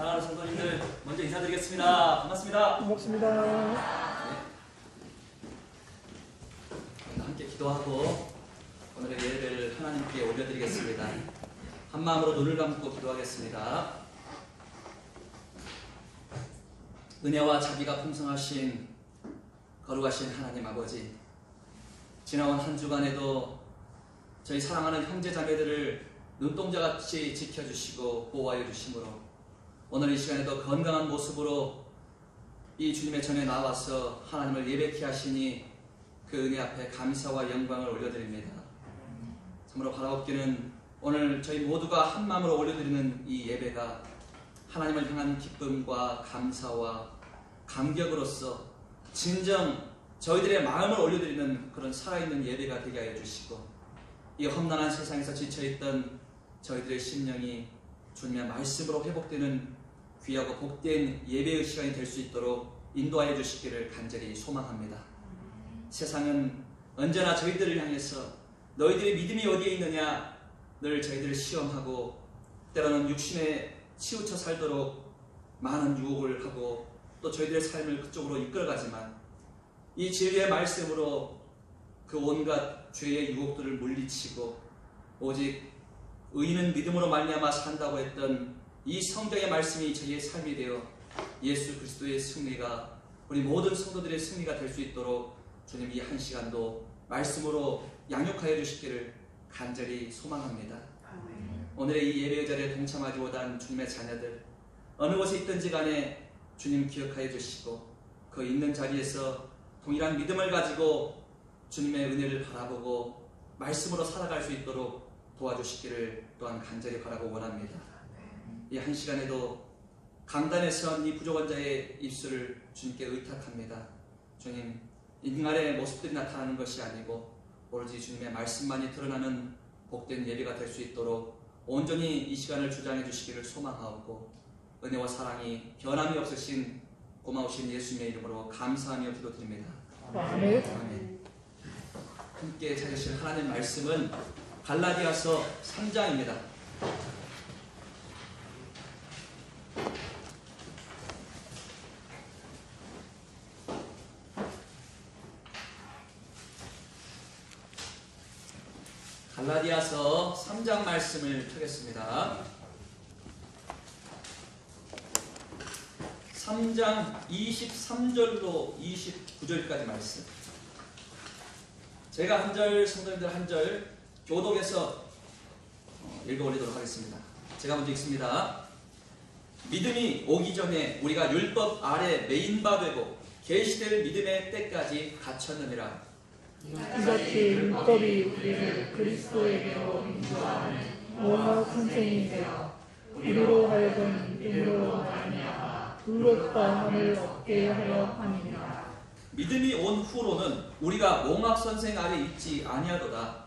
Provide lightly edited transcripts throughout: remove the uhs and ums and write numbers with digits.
사랑하는 성도님들 먼저 인사드리겠습니다. 반갑습니다. 반갑습니다. 네. 함께 기도하고 오늘의 예배를 하나님께 올려드리겠습니다. 한 마음으로 눈을 감고 기도하겠습니다. 은혜와 자비가 풍성하신 거룩하신 하나님 아버지, 지나온 한 주간에도 저희 사랑하는 형제 자매들을 눈동자같이 지켜주시고 보호하여 주심으로 오늘 이 시간에도 건강한 모습으로 이 주님의 전에 나와서 하나님을 예배케 하시니 그 은혜 앞에 감사와 영광을 올려드립니다. 참으로 바라옵기는 오늘 저희 모두가 한 마음으로 올려드리는 이 예배가 하나님을 향한 기쁨과 감사와 감격으로서 진정 저희들의 마음을 올려드리는 그런 살아있는 예배가 되게 하여 주시고, 이 험난한 세상에서 지쳐있던 저희들의 심령이 주님의 말씀으로 회복되는 귀하고 복된 예배의 시간이 될 수 있도록 인도하여 주시기를 간절히 소망합니다. 세상은 언제나 저희들을 향해서 너희들의 믿음이 어디에 있느냐 늘 저희들을 시험하고 때로는 육신에 치우쳐 살도록 많은 유혹을 하고 또 저희들의 삶을 그쪽으로 이끌어가지만, 이 진리의 말씀으로 그 온갖 죄의 유혹들을 물리치고 오직 의인은 믿음으로 말미암아 산다고 했던 이 성경의 말씀이 저희의 삶이 되어 예수 그리스도의 승리가, 우리 모든 성도들의 승리가 될 수 있도록 주님 이 한 시간도 말씀으로 양육하여 주시기를 간절히 소망합니다. 오늘의 이 예배의 자리에 동참하지 못한 주님의 자녀들, 어느 곳에 있든지 간에 주님 기억하여 주시고 그 있는 자리에서 동일한 믿음을 가지고 주님의 은혜를 바라보고 말씀으로 살아갈 수 있도록 도와주시기를 또한 간절히 바라고 원합니다. 이 한 시간에도 강단에 선 이 부족한 자의 입술을 주님께 의탁합니다. 주님, 인간의 모습들이 나타나는 것이 아니고 오로지 주님의 말씀만이 드러나는 복된 예배가 될 수 있도록 온전히 이 시간을 주장해 주시기를 소망하고, 은혜와 사랑이 변함이 없으신 고마우신 예수님의 이름으로 감사하며 기도드립니다. 아멘. 아멘. 함께 찾으실 하나님 말씀은 갈라디아서 3장입니다. 갈라디아서 3장 말씀을 펴겠습니다. 3장 23절로 29절까지 말씀. 제가 한 절, 성도님들 한 절 교독해서 읽어올리도록 하겠습니다. 제가 먼저 읽습니다. 믿음이 오기 전에 우리가 율법 아래 메인바 되고 계시될 믿음의 때까지 갇혔느니라. 이같이 율법이 우리를 그리스도에게로 인도하는 모학 선생이 되어 우리로 하여금 믿음으로 말미암아 의롭다 함을 얻게 하려 함이니라. 믿음이 온 후로는 우리가 몽학 선생 아래 있지 아니하도다.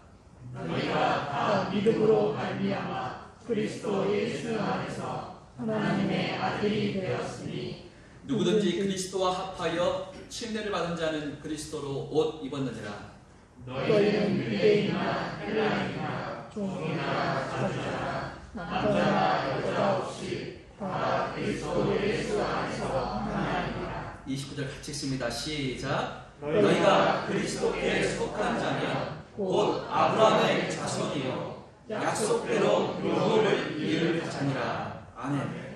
우리가 다 믿음으로 말미암아 그리스도 예수 안에서 하나님의 아들이 되었으니, 누구든지 그리스도와 합하여 침례를 받은 자는 그리스도로 옷 입었느니라. 너희는 유대인이나 헬라인이나 종이나 자주나 남자나 여자 없이 다 그리스도 예수 안에서 하나이니라. 29절 같이 읽습니다. 시작. 너희가 그리스도께 속한 자면 곧 아브라함의 자손이요 약속대로 유업을 이을 자니라. 아멘.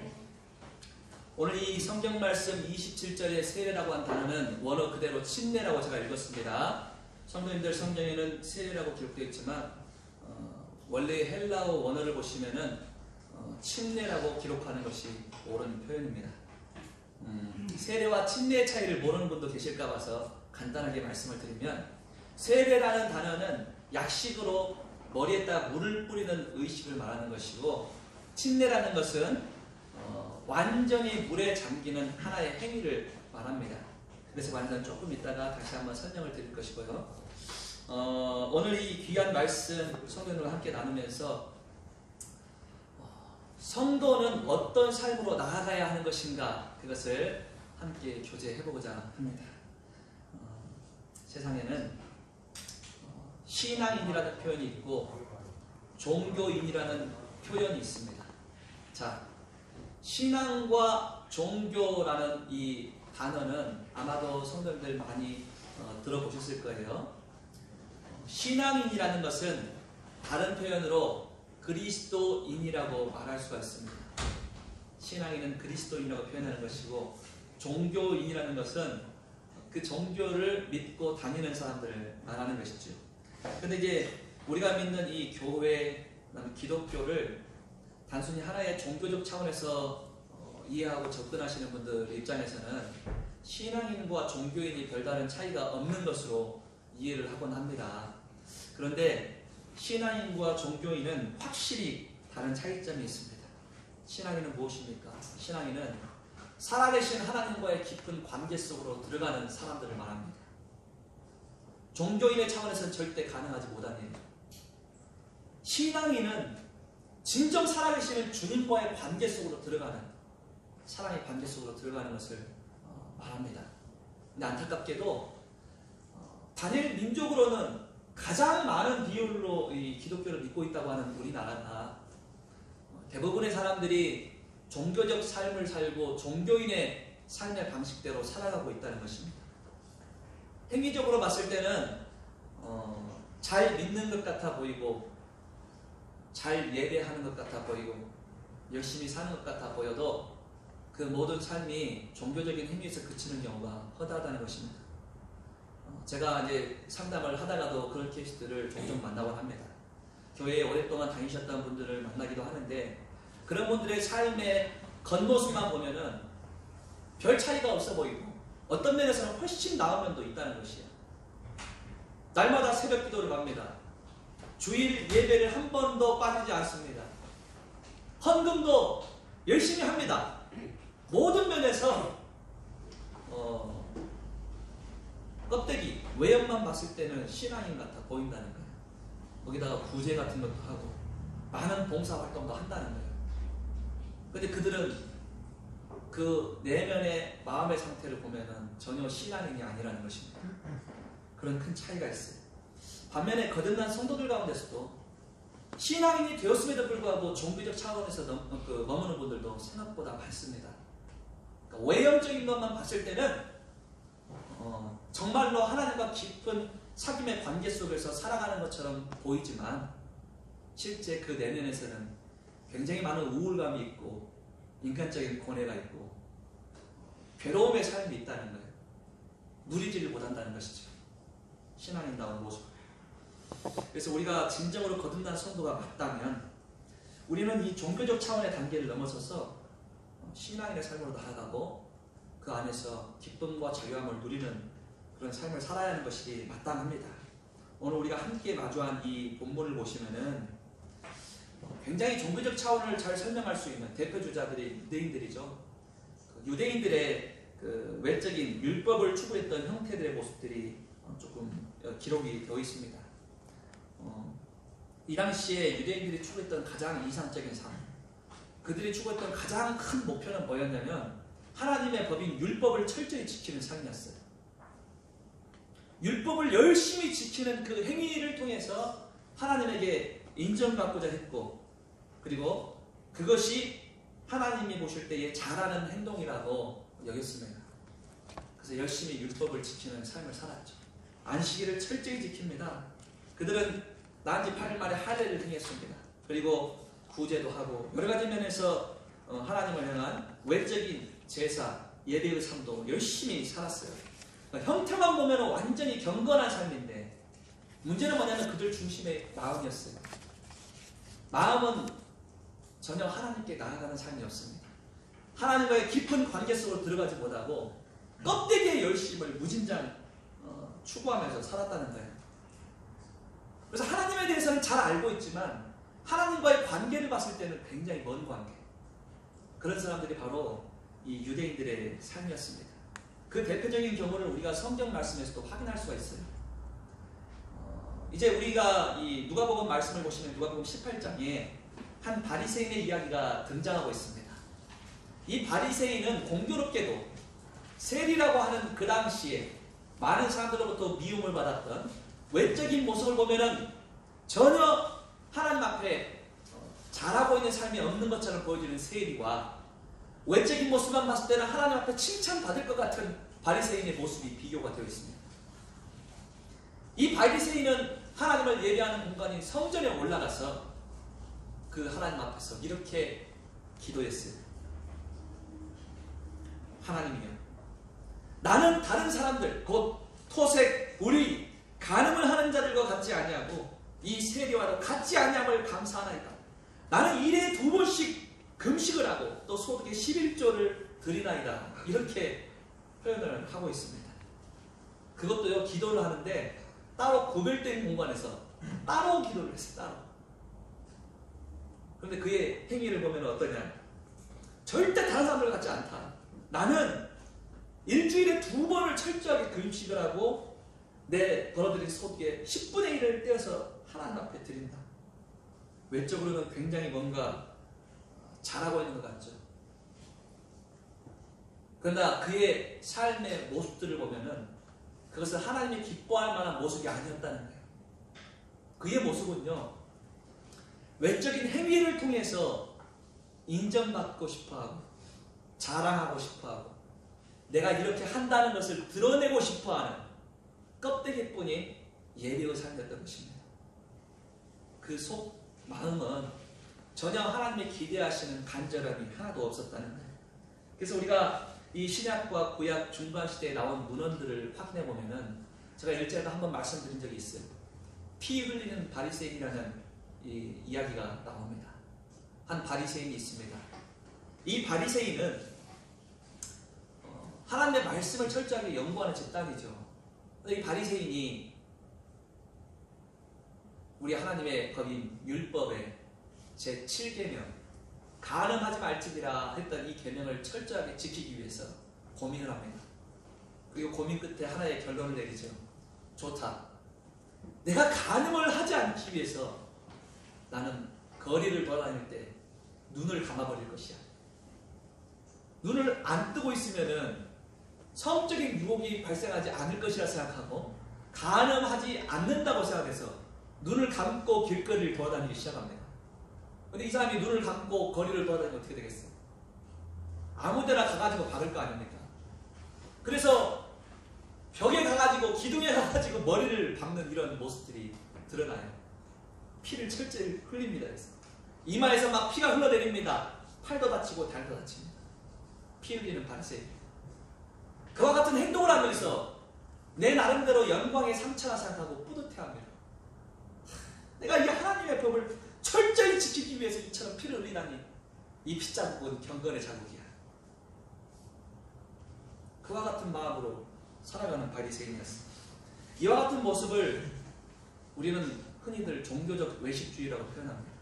오늘 이 성경 말씀 27절의 세례라고 한 단어는 원어 그대로 침례라고 제가 읽었습니다. 성도님들 성경에는 세례라고 기록되어 있지만 원래 헬라어 원어를 보시면은 침례라고 기록하는 것이 옳은 표현입니다. 세례와 침례의 차이를 모르는 분도 계실까 봐서 간단하게 말씀을 드리면, 세례라는 단어는 약식으로 머리에다 물을 뿌리는 의식을 말하는 것이고, 침례라는 것은 완전히 물에 잠기는 하나의 행위를 말합니다. 그래서 완전 조금 있다가 다시 한번 설명을 드릴 것이고요. 오늘 이 귀한 말씀 성도님들과 함께 나누면서 성도는 어떤 삶으로 나아가야 하는 것인가, 그것을 함께 교제해보고자 합니다. 세상에는 신앙인이라는 표현이 있고 종교인이라는 표현이 있습니다. 자, 신앙과 종교라는 이 단어는 아마도 성도님들 많이 들어보셨을 거예요. 신앙인이라는 것은 다른 표현으로 그리스도인이라고 말할 수가 있습니다. 신앙인은 그리스도인이라고 표현하는 것이고, 종교인이라는 것은 그 종교를 믿고 다니는 사람들을 말하는 것이죠. 근데 이제 우리가 믿는 이 교회, 기독교를 단순히 하나의 종교적 차원에서 이해하고 접근하시는 분들 입장에서는 신앙인과 종교인이 별다른 차이가 없는 것으로 이해를 하곤 합니다. 그런데 신앙인과 종교인은 확실히 다른 차이점이 있습니다. 신앙인은 무엇입니까? 신앙인은 살아계신 하나님과의 깊은 관계 속으로 들어가는 사람들을 말합니다. 종교인의 차원에서는 절대 가능하지 못한 일이에요. 신앙인은 진정 살아계시는 주님과의 관계 속으로 들어가는, 사랑의 관계 속으로 들어가는 것을 말합니다. 근데 안타깝게도 단일 민족으로는 가장 많은 비율로 이 기독교를 믿고 있다고 하는 우리나라가 대부분의 사람들이 종교적 삶을 살고 종교인의 삶의 방식대로 살아가고 있다는 것입니다. 행위적으로 봤을 때는 잘 믿는 것 같아 보이고, 잘 예배하는 것 같아 보이고, 열심히 사는 것 같아 보여도 그 모든 삶이 종교적인 행위에서 그치는 경우가 허다하다는 것입니다. 제가 이제 상담을 하다가도 그런 케이스들을 종종 만나곤 합니다. 교회에 오랫동안 다니셨던 분들을 만나기도 하는데, 그런 분들의 삶의 겉모습만 보면은 별 차이가 없어 보이고, 어떤 면에서는 훨씬 나은 면도 있다는 것이에요. 날마다 새벽 기도를 갑니다. 주일 예배를 한 번도 빠지지 않습니다. 헌금도 열심히 합니다. 모든 면에서 껍데기, 외형만 봤을 때는 신앙인 같아 보인다는 거예요. 거기다가 구제 같은 것도 하고 많은 봉사활동도 한다는 거예요. 근데 그들은 그 내면의 마음의 상태를 보면은 전혀 신앙인이 아니라는 것입니다. 그런 큰 차이가 있어요. 반면에 거듭난 성도들 가운데서도 신앙인이 되었음에도 불구하고 종교적 차원에서 머무는 분들도 생각보다 많습니다. 그러니까 외형적인 것만 봤을 때는 정말로 하나님과 깊은 사귐의 관계 속에서 살아가는 것처럼 보이지만, 실제 그 내면에서는 굉장히 많은 우울감이 있고 인간적인 고뇌가 있고 괴로움의 삶이 있다는 거예요. 누리지를 못한다는 것이죠. 신앙인다운 모습. 그래서 우리가 진정으로 거듭난 성도가 맞다면 우리는 이 종교적 차원의 단계를 넘어서서 신앙인의 삶으로 나아가고 그 안에서 기쁨과 자유함을 누리는 그런 삶을 살아야 하는 것이 마땅합니다. 오늘 우리가 함께 마주한 이 본문을 보시면은 굉장히 종교적 차원을 잘 설명할 수 있는 대표 주자들이 유대인들이죠. 유대인들의 그 외적인 율법을 추구했던 형태들의 모습들이 조금 기록이 되어 있습니다. 이 당시에 유대인들이 추구했던 가장 이상적인 삶, 그들이 추구했던 가장 큰 목표는 뭐였냐면 하나님의 법인 율법을 철저히 지키는 삶이었어요. 율법을 열심히 지키는 그 행위를 통해서 하나님에게 인정받고자 했고, 그리고 그것이 하나님이 보실 때에 잘하는 행동이라고 여겼습니다. 그래서 열심히 율법을 지키는 삶을 살았죠. 안식일을 철저히 지킵니다. 그들은 난지 8일 만에 할례를 행했습니다. 그리고 구제도 하고 여러 가지 면에서 하나님을 향한 외적인 제사, 예배의 삶도 열심히 살았어요. 그러니까 형태만 보면 완전히 경건한 삶인데 문제는 뭐냐면 그들 중심의 마음이었어요. 마음은 전혀 하나님께 나아가는 삶이었습니다. 하나님과의 깊은 관계 속으로 들어가지 못하고 껍데기의 열심을 무진장 추구하면서 살았다는 거예요. 그래서 하나님에 대해서는 잘 알고 있지만 하나님과의 관계를 봤을 때는 굉장히 먼 관계. 그런 사람들이 바로 이 유대인들의 삶이었습니다. 그 대표적인 경우를 우리가 성경 말씀에서도 확인할 수가 있어요. 이제 우리가 이 누가복음 말씀을 보시면 누가복음 18장에 한 바리새인의 이야기가 등장하고 있습니다. 이 바리새인은 공교롭게도 세리라고 하는 그 당시에 많은 사람들로부터 미움을 받았던 외적인 모습을 보면은 전혀 하나님 앞에 잘하고 있는 삶이 없는 것처럼 보여지는 세리와 외적인 모습만 봤을 때는 하나님 앞에 칭찬받을 것 같은 바리새인의 모습이 비교가 되어 있습니다. 이 바리새인은 하나님을 예배하는 공간인 성전에 올라가서 그 하나님 앞에서 이렇게 기도했어요. 하나님이여, 나는 다른 사람들 곧 토색, 불의, 간음을 하는 자들과 같지 아니하고 이 세리와도 같지 아니함을 감사하나이다. 나는 일에 2번씩 금식을 하고 또 소득의 11조를 드리나이다. 이렇게 표현을 하고 있습니다. 그것도요, 기도를 하는데 따로 구별된 공간에서 따로 기도를 했어요. 따로. 그런데 그의 행위를 보면 어떠냐? 절대 다른 사람들 같지 않다. 나는 일주일에 2번을 철저하게 금식을 하고 내 벌어들인 소득의 10분의 1을 떼어서 하나님 앞에 드린다. 외적으로는 굉장히 뭔가 잘하고 있는 것 같죠. 그러나 그의 삶의 모습들을 보면은 그것은 하나님이 기뻐할 만한 모습이 아니었다는 거예요. 그의 모습은요, 외적인 행위를 통해서 인정받고 싶어하고 자랑하고 싶어하고 내가 이렇게 한다는 것을 드러내고 싶어하는 껍데기뿐인 예배의 삶이었던 것입니다. 그 속 마음은 전혀 하나님의 기대하시는 간절함이 하나도 없었다는 거예요. 그래서 우리가 이 신약과 구약 중간 시대에 나온 문헌들을 확인해 보면은 제가 일전에도 한번 말씀드린 적이 있어요. 피 흘리는 바리새인이라는 이 이야기가 나옵니다. 한 바리새인이 있습니다. 이 바리새인은 하나님의 말씀을 철저하게 연구하는 집단이죠. 이 바리새인이 우리 하나님의 법인 율법의 제7계명 간음하지 말지니라 했던 이 계명을 철저하게 지키기 위해서 고민을 합니다. 그리고 고민 끝에 하나의 결론을 내리죠. 좋다. 내가 간음을 하지 않기 위해서 나는 거리를 돌아다닐 때 눈을 감아버릴 것이야. 눈을 안 뜨고 있으면은 성적인 유혹이 발생하지 않을 것이라 생각하고 간음하지 않는다고 생각해서 눈을 감고 길거리를 돌아다니기 시작합니다. 근데 이 사람이 눈을 감고 거리를 돌아다니면 어떻게 되겠어요? 아무데나 가가지고 박을 거 아닙니까? 그래서 벽에 가가지고 기둥에 가가지고 머리를 박는 이런 모습들이 드러나요. 피를 철저히 흘립니다. 그래서 이마에서 막 피가 흘러내립니다. 팔도 다치고 다리도 다칩니다. 피 흘리는 바리새인. 그와 같은 행동을 하면서 내 나름대로 영광의 상처라 생각하고 뿌듯해합니다. 내가 이 하나님의 법을 철저히 지키기 위해서 이처럼 피를 흘리다니 이 핏자국은 경건의 자국이야. 그와 같은 마음으로 살아가는 바리새인이었습니다. 이와 같은 모습을 우리는 흔히들 종교적 외식주의라고 표현합니다.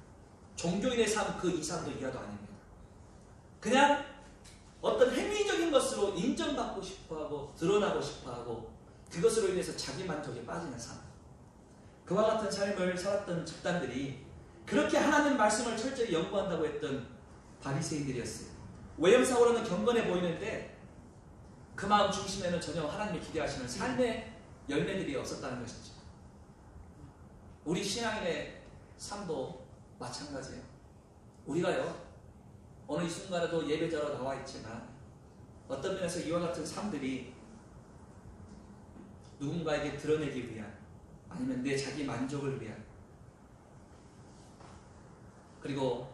종교인의 삶 그 이상도 이하도 아닙니다. 그냥 어떤 행위적인 것으로 인정받고 싶어하고 드러나고 싶어하고 그것으로 인해서 자기 만족에 빠지는 삶. 그와 같은 삶을 살았던 집단들이 그렇게 하나님 말씀을 철저히 연구한다고 했던 바리새인들이었어요. 외형상으로는 경건해 보이는데 그 마음 중심에는 전혀 하나님이 기대하시는 삶의 열매들이 없었다는 것이죠. 우리 신앙인의 삶도 마찬가지예요. 우리가요, 어느 이 순간에도 예배자로 나와 있지만 어떤 면에서 이와 같은 삶들이 누군가에게 드러내기 위한 아니면 내 자기 만족을 위한 그리고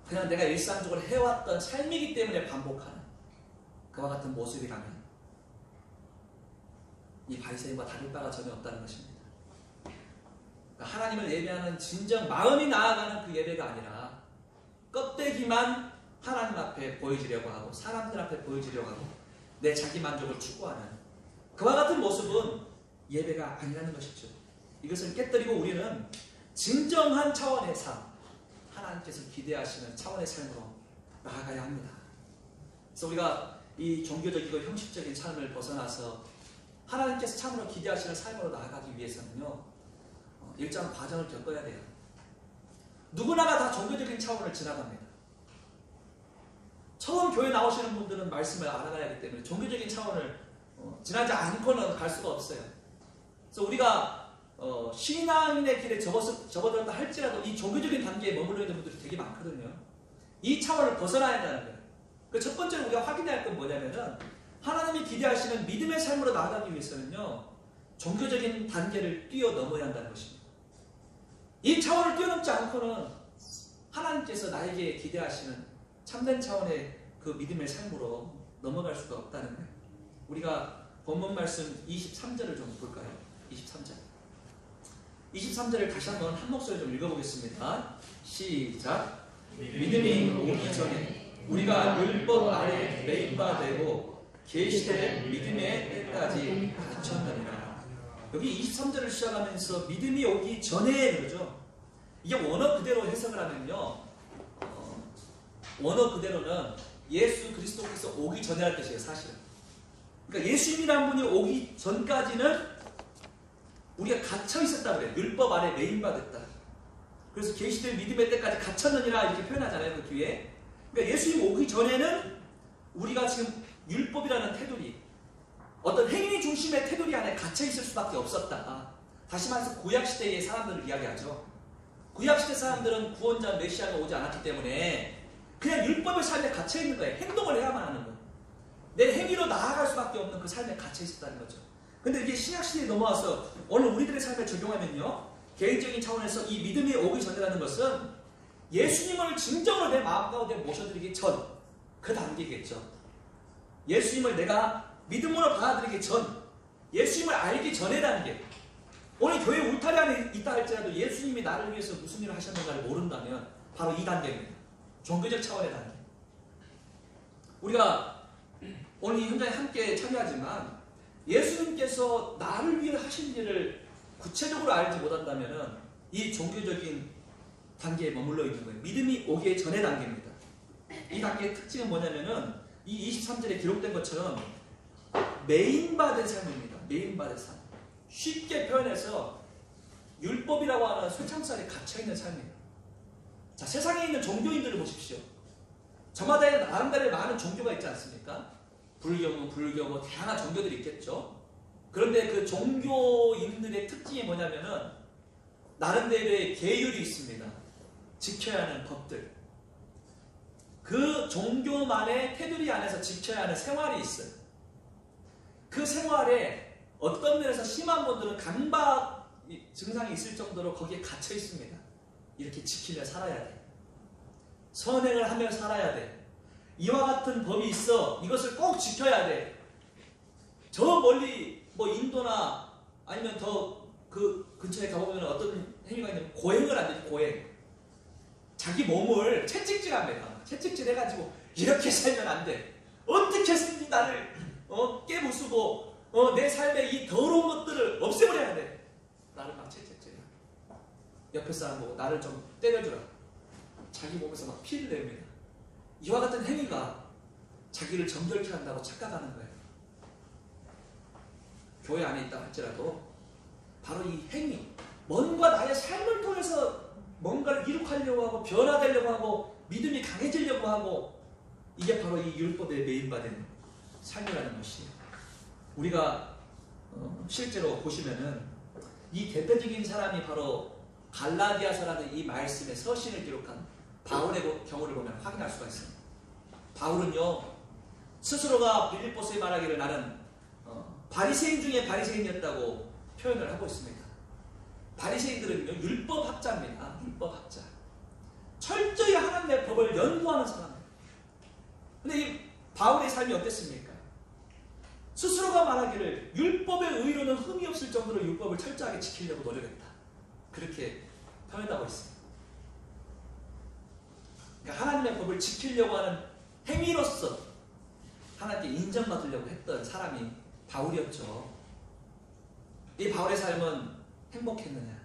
그냥 내가 일상적으로 해왔던 삶이기 때문에 반복하는 그와 같은 모습이라면 이 바리새인과 다를 바가 전혀 없다는 것입니다. 그러니까 하나님을 예배하는 진정 마음이 나아가는 그 예배가 아니라 껍데기만 하나님 앞에 보여주려고 하고 사람들 앞에 보여주려고 하고 내 자기 만족을 추구하는 그와 같은 모습은 예배가 아니라는 것이죠. 이것을 깨뜨리고 우리는 진정한 차원의 삶, 하나님께서 기대하시는 차원의 삶으로 나아가야 합니다. 그래서 우리가 이 종교적이고 형식적인 삶을 벗어나서 하나님께서 참으로 기대하시는 삶으로 나아가기 위해서는요, 일정 과정을 겪어야 돼요. 누구나가 다 종교적인 차원을 지나갑니다. 처음 교회 나오시는 분들은 말씀을 알아가야 하기 때문에 종교적인 차원을 지나지 않고는 갈 수가 없어요. 그래서 우리가 신앙인의 길에 접어들었다 할지라도 이 종교적인 단계에 머물러 있는 분들이 되게 많거든요. 이 차원을 벗어나야 한다는 거예요. 그 첫 번째로 우리가 확인해야 할 건 뭐냐면은 하나님이 기대하시는 믿음의 삶으로 나아가기 위해서는요, 종교적인 단계를 뛰어넘어야 한다는 것입니다. 이 차원을 뛰어넘지 않고는 하나님께서 나에게 기대하시는 참된 차원의 그 믿음의 삶으로 넘어갈 수가 없다는 거예요. 우리가 본문 말씀 23절을 좀 볼까요? 23절. 23절을 다시 한번 한 목소리 좀 읽어보겠습니다. 시작. 믿음이 오기 전에 우리가 율법 아래 매인바 되고 계시된 믿음의 때까지 갇혔느니라. 여기 23절을 시작하면서 믿음이 오기 전에 그러죠. 이게 원어 그대로 해석을 하면요, 원어 그대로는 예수 그리스도께서 오기 전에라는 뜻이에요. 사실은. 그러니까 예수님이라는 분이 오기 전까지는 우리가 갇혀 있었다 그래요. 율법 아래 매인받았다. 그래서 계시된 믿음의 때까지 갇혔느니라 이렇게 표현하잖아요. 그 뒤에. 그러니까 예수님 오기 전에는 우리가 지금 율법이라는 테두리, 어떤 행위 중심의 테두리 안에 갇혀 있을 수밖에 없었다. 다시 말해서 구약시대의 사람들을 이야기하죠. 구약시대 사람들은 구원자 메시아가 오지 않았기 때문에 그냥 율법의 삶에 갇혀 있는 거예요. 행동을 해야만 하는 거예요. 내 행위로 나아갈 수밖에 없는 그 삶에 갇혀 있었다는 거죠. 근데 이게 신약시대에 넘어와서 오늘 우리들의 삶에 적용하면요, 개인적인 차원에서 이 믿음이 오기 전이라는 것은 예수님을 진정으로 내 마음 가운데 모셔드리기 전, 그 단계겠죠. 예수님을 내가 믿음으로 받아들이기 전, 예수님을 알기 전의 단계. 오늘 교회 울타리 안에 있다 할지라도 예수님이 나를 위해서 무슨 일을 하셨는가를 모른다면 바로 이 단계입니다. 종교적 차원의 단계. 우리가 오늘 이 현장에 함께 참여하지만 예수님께서 나를 위해 하신 일을 구체적으로 알지 못한다면 이 종교적인 단계에 머물러 있는 거예요. 믿음이 오기 전의 단계입니다. 이 단계의 특징은 뭐냐면은 이 23절에 기록된 것처럼 매인받은 삶입니다. 매인받은 삶. 쉽게 표현해서 율법이라고 하는 쇠창살에 갇혀있는 삶이에요. 자, 세상에 있는 종교인들을 보십시오. 저마다의 나름대로의 많은 종교가 있지 않습니까? 불교고 불교고 다양한 종교들이 있겠죠. 그런데 그 종교인들의 특징이 뭐냐면은 나름대로의 계율이 있습니다. 지켜야 하는 법들. 그 종교만의 테두리 안에서 지켜야 하는 생활이 있어요. 그 생활에 어떤 면에서 심한 분들은 강박 증상이 있을 정도로 거기에 갇혀 있습니다. 이렇게 지키며 살아야 돼. 선행을 하며 살아야 돼. 이와 같은 법이 있어. 이것을 꼭 지켜야 돼. 저 멀리 뭐 인도나 아니면 더 그 근처에 가보면 어떤 행위가 있냐면 고행을 안 되죠. 고행. 자기 몸을 채찍질합니다. 채찍질 해가지고 이렇게 살면 안 돼. 어떻게 해서든지 나를 깨부수고 내 삶의 이 더러운 것들을 없애버려야 돼. 나를 막 채찍질해. 옆에 사람 보고 나를 좀 때려주라. 자기 몸에서 막 피를 냅니다. 이와 같은 행위가 자기를 정결케 한다고 착각하는 거예요. 교회 안에 있다 할지라도 바로 이 행위, 뭔가 나의 삶을 통해서 뭔가를 이룩하려고 하고 변화되려고 하고 믿음이 강해지려고 하고, 이게 바로 이 율법에 매인받은 삶이라는 것이에요. 우리가 실제로 보시면은 이 대표적인 사람이 바로 갈라디아서라는 이 말씀의 서신을 기록한 바울의 경우를 보면 확인할 수가 있습니다. 바울은요, 스스로가 빌립보서에 말하기를 나는 바리새인 중에 바리새인이었다고 표현을 하고 있습니다. 바리새인들은요, 율법학자입니다. 율법학자. 철저히 하나님의 법을 연구하는 사람이에요. 근데 이 바울의 삶이 어땠습니까? 스스로가 말하기를 율법의 의로는 흠이 없을 정도로 율법을 철저하게 지키려고 노력했다. 그렇게 표현하고 있습니다. 그러니까 하나님의 법을 지키려고 하는 행위로서 하나님께 인정받으려고 했던 사람이 바울이었죠. 이 바울의 삶은 행복했느냐?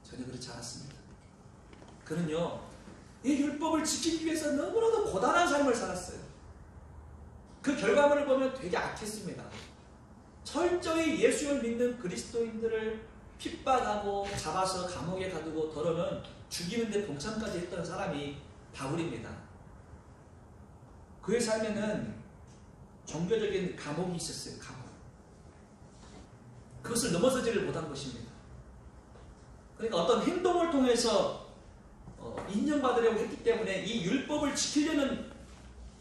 전혀 그렇지 않았습니다. 그는요, 이 율법을 지키기 위해서 너무나도 고단한 삶을 살았어요. 그 결과물을 보면 되게 악했습니다. 철저히 예수를 믿는 그리스도인들을 핍박하고 잡아서 감옥에 가두고 더러는 죽이는 데 동참까지 했던 사람이 바울입니다. 그의 삶에는 종교적인 감옥이 있었어요. 감옥. 그것을 넘어서지를 못한 것입니다. 그러니까 어떤 행동을 통해서 인정받으려고 했기 때문에 이 율법을 지키려는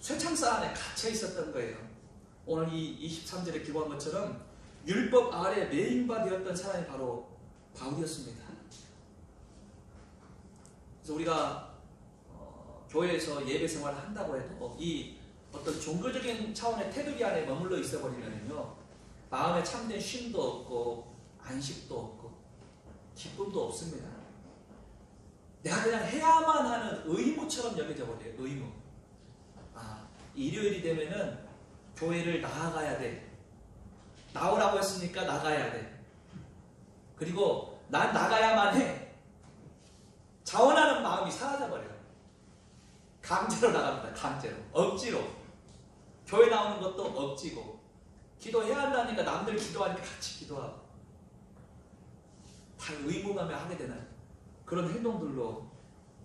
쇠창살 안에 갇혀 있었던 거예요. 오늘 이 23절에 기고한 것처럼 율법 아래 매인바 되었던 사람이 바로 바울이었습니다. 그래서 우리가 교회에서 예배 생활을 한다고 해도 이 어떤 종교적인 차원의 테두리 안에 머물러 있어버리면요, 마음에 참된 쉼도 없고 안식도 없고 기쁨도 없습니다. 내가 그냥 해야만 하는 의무처럼 여겨져 버려요. 의무. 일요일이 되면은 교회를 나아가야 돼. 나오라고 했으니까 나가야 돼. 그리고 난 나가야만 해. 자원하는 마음이 사라져버려요. 강제로 나갑니다. 강제로. 억지로. 교회 나오는 것도 억지고. 기도해야 한다니까 남들 기도하니까 같이 기도하고. 다 의무감에 하게 되는 그런 행동들로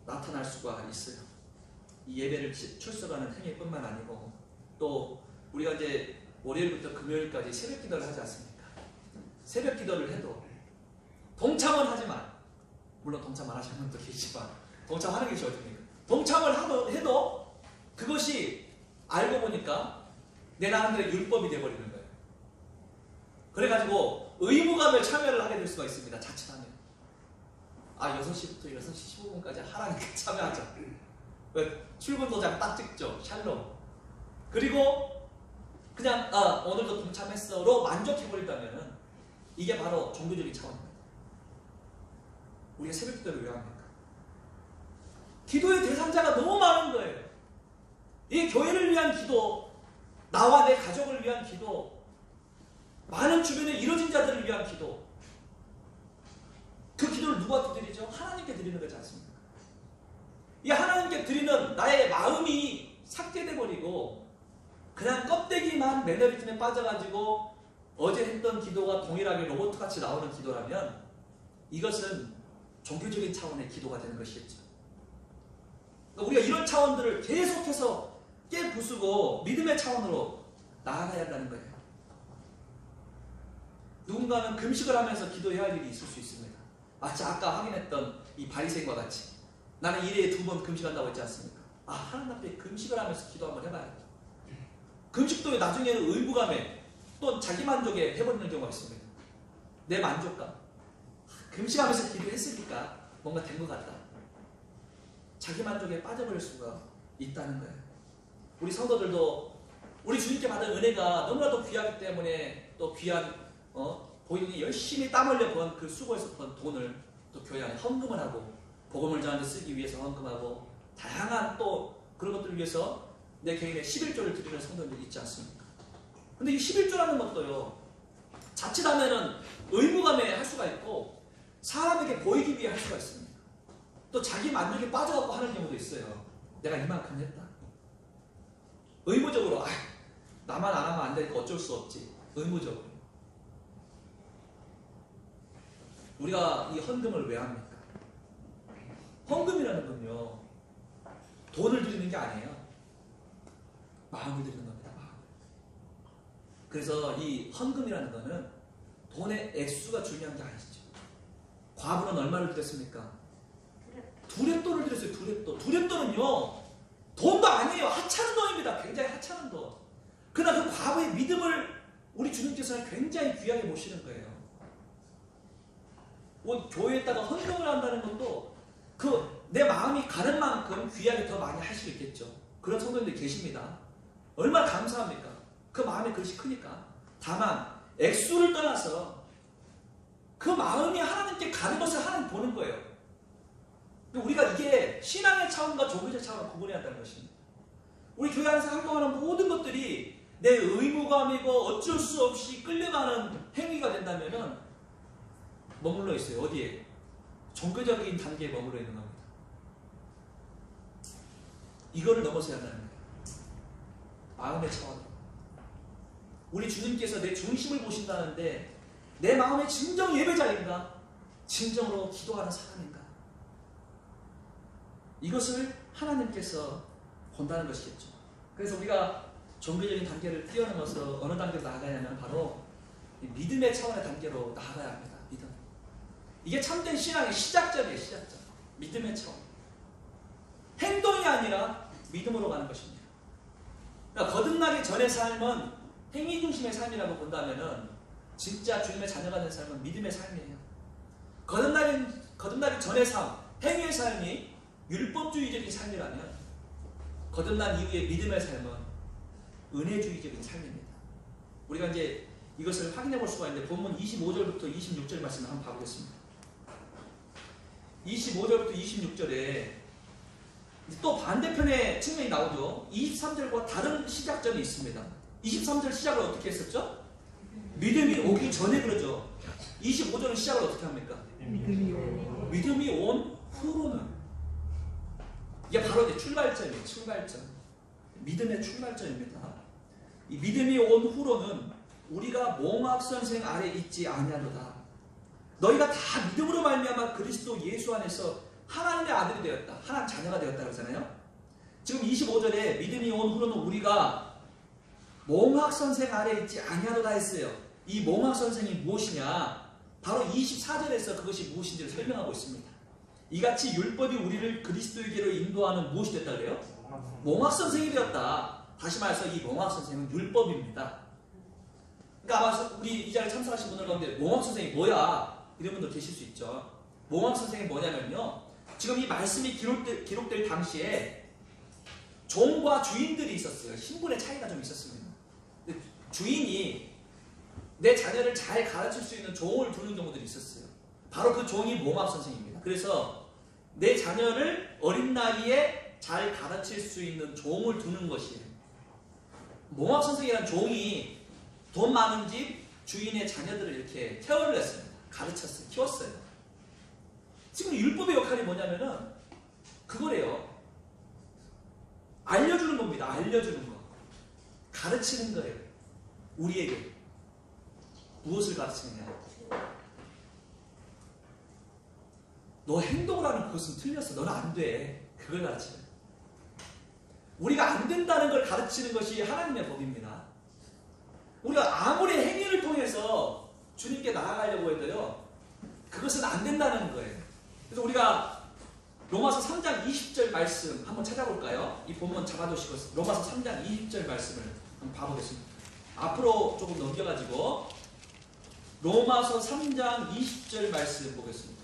나타날 수가 있어요. 이 예배를 출석하는 행위뿐만 아니고 또 우리가 이제 월요일부터 금요일까지 새벽 기도를 하지 않습니까? 새벽 기도를 해도 동참은 하지만, 물론 동참 안 하시는 분도 계시지만 동참하는 게 어딥니까? 동참을 해도 그것이 알고 보니까 내 나름대로 율법이 되어버리는 거예요. 그래가지고 의무감에 참여를 하게 될 수가 있습니다. 자칫하면 6시부터 6시 15분까지 하라니까 참여하자. 출근 도장 딱 찍죠. 샬롬. 그리고 그냥 오늘도 동참했어로 만족해버린다면 이게 바로 종교적인 차원입니다. 우리가 새벽 기도를 왜 합니까? 기도의 대상자가 너무 많은 거예요. 이 교회를 위한 기도, 나와 내 가족을 위한 기도, 많은 주변에 이루어진 자들을 위한 기도. 그 기도를 누구한테 드리죠? 하나님께 드리는 거지 않습니까? 이 하나님께 드리는 나의 마음이 삭제돼 버리고 그냥 껍데기만 매너리즘에 빠져가지고 어제 했던 기도가 동일하게 로봇같이 나오는 기도라면 이것은 종교적인 차원의 기도가 되는 것이겠죠. 그러니까 우리가 이런 차원들을 계속해서 깨부수고 믿음의 차원으로 나아가야 한다는 거예요. 누군가는 금식을 하면서 기도해야 할 일이 있을 수 있습니다. 마치 아까 확인했던 이 바리새인과 같이 나는 1회에 2번 금식한다고 했지 않습니까? 하나님 앞에 금식을 하면서 기도 한번 해봐야겠다. 금식도 나중에는 의무감에 또 자기 만족에 해버리는 경우가 있습니다. 내 만족감. 금식하면서 기도했으니까 뭔가 된 것 같다. 자기 만족에 빠져버릴 수가 있다는 거예요. 우리 성도들도 우리 주님께 받은 은혜가 너무나도 귀하기 때문에 또 귀한 본인이 열심히 땀 흘려 번 그 수고해서 번 돈을 또 교회 안에 헌금을 하고 복음을 전하는 데 쓰기 위해서 헌금하고 다양한 또 그런 것들을 위해서 내 개인의 11조를 드리는 성도들이 있지 않습니까? 근데 이 11조라는 것도요, 자칫하면은 의무감에 할 수가 있고 사람에게 보이기 위해 할 수가 있습니다. 또 자기 만족에 빠져갖고 하는 경우도 있어요. 내가 이만큼 했다. 의무적으로 나만 안 하면 안 되니까 어쩔 수 없지. 의무적으로. 우리가 이 헌금을 왜 합니까? 헌금이라는 건요, 돈을 드리는 게 아니에요. 마음을 드리는 겁니다. 마음. 그래서 이 헌금이라는 거는 돈의 액수가 중요한 게 아니죠. 과부는 얼마를 드렸습니까? 두렛돈을 드렸어요. 두렛돈. 두렛돈은요, 돈도 아니에요. 하찮은 돈입니다. 굉장히 하찮은 돈. 그러나 그 과부의 믿음을 우리 주님께서는 굉장히 귀하게 모시는 거예요. 교회에다가 헌금을 한다는 것도 내 마음이 가는 만큼 귀하게 더 많이 할 수 있겠죠. 그런 성도님들이 계십니다. 얼마나 감사합니까? 그 마음의 그릇이 크니까. 다만 액수를 떠나서 그 마음이 하나님께 가는 것을 하나님 보는 거예요. 우리가 이게 신앙의 차원과 종교적 차원을 구분해야 한다는 것입니다. 우리 교회 안에서 활동하는 모든 것들이 내 의무감이고 어쩔 수 없이 끌려가는 행위가 된다면은 머물러 있어요. 어디에? 종교적인 단계에 머물러 있는 겁니다. 이거를 넘어서야 한다는 거예요. 마음의 차원. 우리 주님께서 내 중심을 보신다는데 내 마음의 진정 예배자인가? 진정으로 기도하는 사람인가? 이것을 하나님께서 본다는 것이겠죠. 그래서 우리가 종교적인 단계를 뛰어넘어서 어느 단계로 나아가냐면 바로 믿음의 차원의 단계로 나아가야 합니다. 믿음. 이게 참된 신앙의 시작점이에요. 시작점. 믿음의 차원. 행동이 아니라 믿음으로 가는 것입니다. 그러니까 거듭나기 전의 삶은 행위 중심의 삶이라고 본다면은 진짜 주님의 자녀가 된 삶은 믿음의 삶이에요. 거듭나기 전의 삶, 행위의 삶이 율법주의적인 삶이라면 거듭난 이후의 믿음의 삶은 은혜주의적인 삶입니다. 우리가 이제 이것을 확인해 볼 수가 있는데 본문 25절부터 26절 말씀을 한번 봐보겠습니다. 25절부터 26절에 또 반대편의 측면이 나오죠. 23절과 다른 시작점이 있습니다. 23절 시작을 어떻게 했었죠? 믿음이 오기 전에 그러죠. 25절은 시작을 어떻게 합니까? 믿음이 온 후로는. 이게 바로 이제 출발점이에요. 출발점. 믿음의 출발점입니다. 이 믿음이 온 후로는 우리가 몽학선생 아래 있지 아니하노다. 너희가 다 믿음으로 말미암아 그리스도 예수 안에서 하나님의 아들이 되었다. 하나님 자녀가 되었다 그러잖아요. 지금 25절에 믿음이 온 후로는 우리가 몽학선생 아래 있지 아니하노다 했어요. 이 몽학선생이 무엇이냐? 바로 24절에서 그것이 무엇인지를 설명하고 있습니다. 이같이 율법이 우리를 그리스도에게로 인도하는 무엇이 됐다 그래요? 몽학선생이 되었다. 다시 말해서 이 몽학선생은 율법입니다. 그러니까 아마 우리 이 자리에 참석하신 분들 가운데 몽학선생이 뭐야? 이런 분들 계실 수 있죠. 몽학선생이 뭐냐면요, 지금 이 말씀이 기록될 당시에 종과 주인들이 있었어요. 신분의 차이가 좀 있었습니다. 주인이 내 자녀를 잘 가르칠 수 있는 종을 두는 경우들이 있었어요. 바로 그 종이 몽학선생입니다. 그래서 내 자녀를 어린 나이에 잘 가르칠 수 있는 종을 두는 것이에요. 몽학선생이라는 종이 돈 많은 집 주인의 자녀들을 이렇게 케어를 했습니다. 가르쳤어요. 키웠어요. 지금 율법의 역할이 뭐냐면은 그거래요. 알려주는 겁니다. 알려주는 거. 가르치는 거예요. 우리에게. 무엇을 가르치느냐? 너 행동을 하는 그것은 틀렸어. 너는 안 돼. 그걸 가르치는. 우리가 안 된다는 걸 가르치는 것이 하나님의 법입니다. 우리가 아무리 행위를 통해서 주님께 나아가려고 해도요, 그것은 안 된다는 거예요. 그래서 우리가 로마서 3장 20절 말씀 한번 찾아볼까요? 이 본문 잡아두시고 로마서 3장 20절 말씀을 한번 봐보겠습니다. 앞으로 조금 넘겨가지고 로마서 3장 20절 말씀 보겠습니다.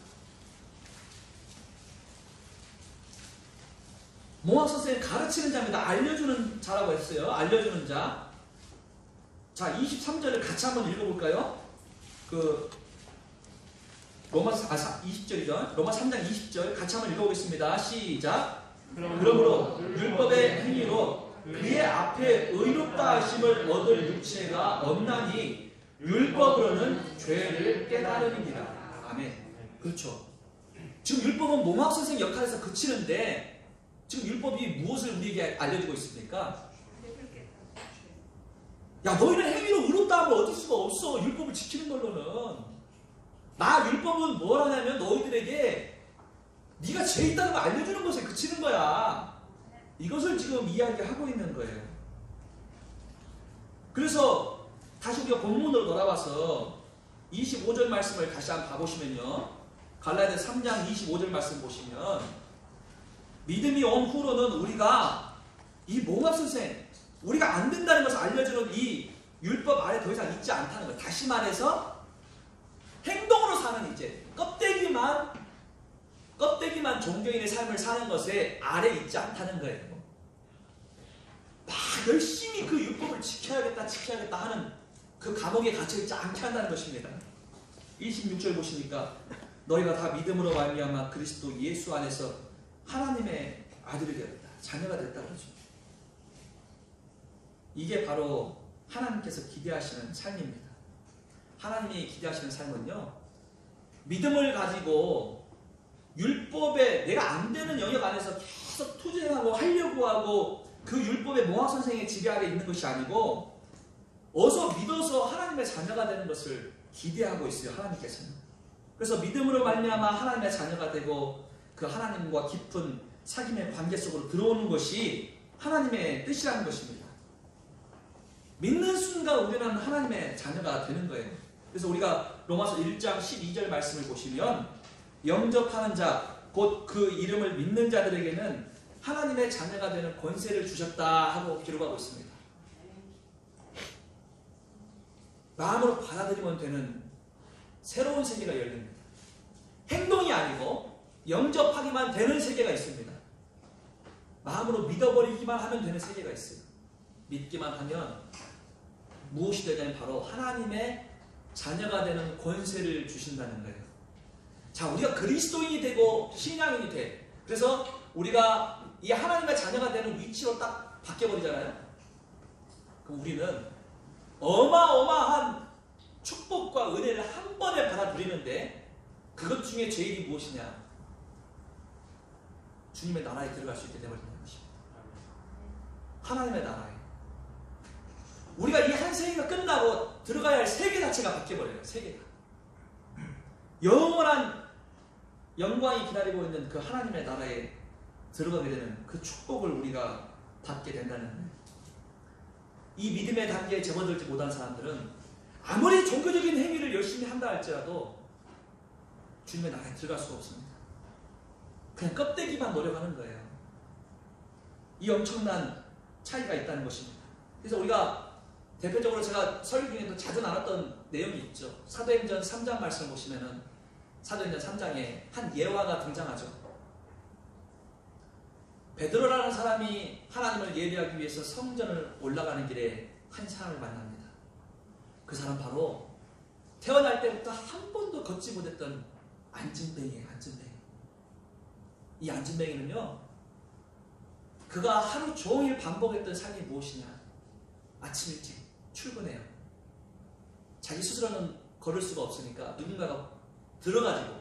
몽학선생은 가르치는 자입니다. 알려주는 자라고 했어요. 알려주는 자. 자, 23절을 같이 한번 읽어볼까요? 로마서 20절이죠. 로마 3장 20절 같이 한번 읽어보겠습니다. 시작. 그러므로 율법의 행위로 그의 앞에 의롭다 하심을 얻을 육체가 없나니 율법으로는 죄를 깨달음이니라. 아멘. 그렇죠. 지금 율법은 몽학선생 역할에서 그치는데 지금 율법이 무엇을 우리에게 알려주고 있습니까? 야, 너희는 행위로 의롭다 함을 얻을 수가 없어. 율법을 지키는 걸로는. 나 율법은 뭘 하냐면 너희들에게 네가 죄 있다는 걸 알려주는 것에 그치는 거야. 이것을 지금 이야기하고 있는 거예요. 그래서 다시 우리가 본문으로 돌아와서 25절 말씀을 다시 한번 봐보시면요. 갈라디아 3장 25절 말씀 보시면 믿음이 온 후로는 우리가 이 몽학선생, 우리가 안 된다는 것을 알려주는 이 율법 아래 더 이상 있지 않다는 거예요. 다시 말해서 행동으로 사는 이제 껍데기만 종교인의 삶을 사는 것에 아래 있지 않다는 거예요. 막 열심히 그 율법을 지켜야겠다 하는 그 감옥에 갇혀있지 않게 한다는 것입니다. 26절 보시니까 너희가 다 믿음으로 말미암아 그리스도 예수 안에서 하나님의 아들이 되었다. 자녀가 됐다 그러죠. 이게 바로 하나님께서 기대하시는 삶입니다. 하나님이 기대하시는 삶은요, 믿음을 가지고 율법에 내가 안 되는 영역 안에서 계속 투쟁하고 하려고 하고 그 율법의 몽학선생의 지배 아래 있는 것이 아니고 어서 믿어서 하나님의 자녀가 되는 것을 기대하고 있어요. 하나님께서는. 그래서 믿음으로 말미암아 하나님의 자녀가 되고 그 하나님과 깊은 사귐의 관계 속으로 들어오는 것이 하나님의 뜻이라는 것입니다. 믿는 순간 우리는 하나님의 자녀가 되는 거예요. 그래서 우리가 로마서 1장 12절 말씀을 보시면 영접하는 자, 곧 그 이름을 믿는 자들에게는 하나님의 자녀가 되는 권세를 주셨다 하고 기록하고 있습니다. 마음으로 받아들이면 되는 새로운 세계가 열립니다. 행동이 아니고 영접하기만 되는 세계가 있습니다. 마음으로 믿어버리기만 하면 되는 세계가 있어요. 믿기만 하면 무엇이 되냐면 바로 하나님의 자녀가 되는 권세를 주신다는 거예요. 자, 우리가 그리스도인이 되고 신앙인이 돼. 그래서 우리가 이 하나님의 자녀가 되는 위치로 딱 바뀌어버리잖아요. 그럼 우리는 어마어마한 축복과 은혜를 한 번에 받아들이는데 그것 중에 제일이 무엇이냐? 주님의 나라에 들어갈 수 있게 되어버리는 것입니다. 하나님의 나라에. 우리가 이 한 세계가 끝나고 들어가야 할 세계 자체가 바뀌어버려요. 세계가. 영원한 영광이 기다리고 있는 그 하나님의 나라에 들어가게 되는 그 축복을 우리가 받게 된다는 거예요. 이 믿음의 단계에 접어들지 못한 사람들은 아무리 종교적인 행위를 열심히 한다 할지라도 주님의 나라에 들어갈 수가 없습니다. 그냥 껍데기만 노력하는 거예요. 이 엄청난 차이가 있다는 것입니다. 그래서 우리가 대표적으로 제가 설교 중에도 자주 나눴던 내용이 있죠. 사도행전 3장 말씀을 보시면은 사도행전 3장에 한 예화가 등장하죠. 베드로라는 사람이 하나님을 예배하기 위해서 성전을 올라가는 길에 한 사람을 만납니다. 그 사람 바로 태어날 때부터 한 번도 걷지 못했던 안진뱅이에요. 안진뱅이. 이 안진뱅이는요, 그가 하루 종일 반복했던 삶이 무엇이냐? 아침 일찍 출근해요. 자기 스스로는 걸을 수가 없으니까 누군가가 들어가지고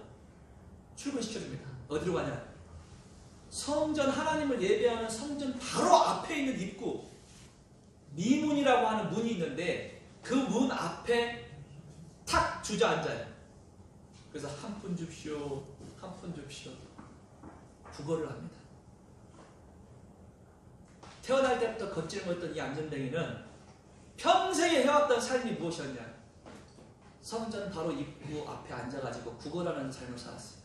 출근시켜줍니다. 어디로 가냐? 성전, 하나님을 예배하는 성전 바로 앞에 있는 입구, 미문이라고 하는 문이 있는데 그 문 앞에 탁 주저앉아요. 그래서 한 푼 줍시오, 한 푼 줍시오. 구걸을 합니다. 태어날 때부터 걷지를 못했던 이 안전뱅이는 평생에 해왔던 삶이 무엇이었냐? 성전 바로 입구 앞에 앉아가지고 구걸하는 삶을 살았어요.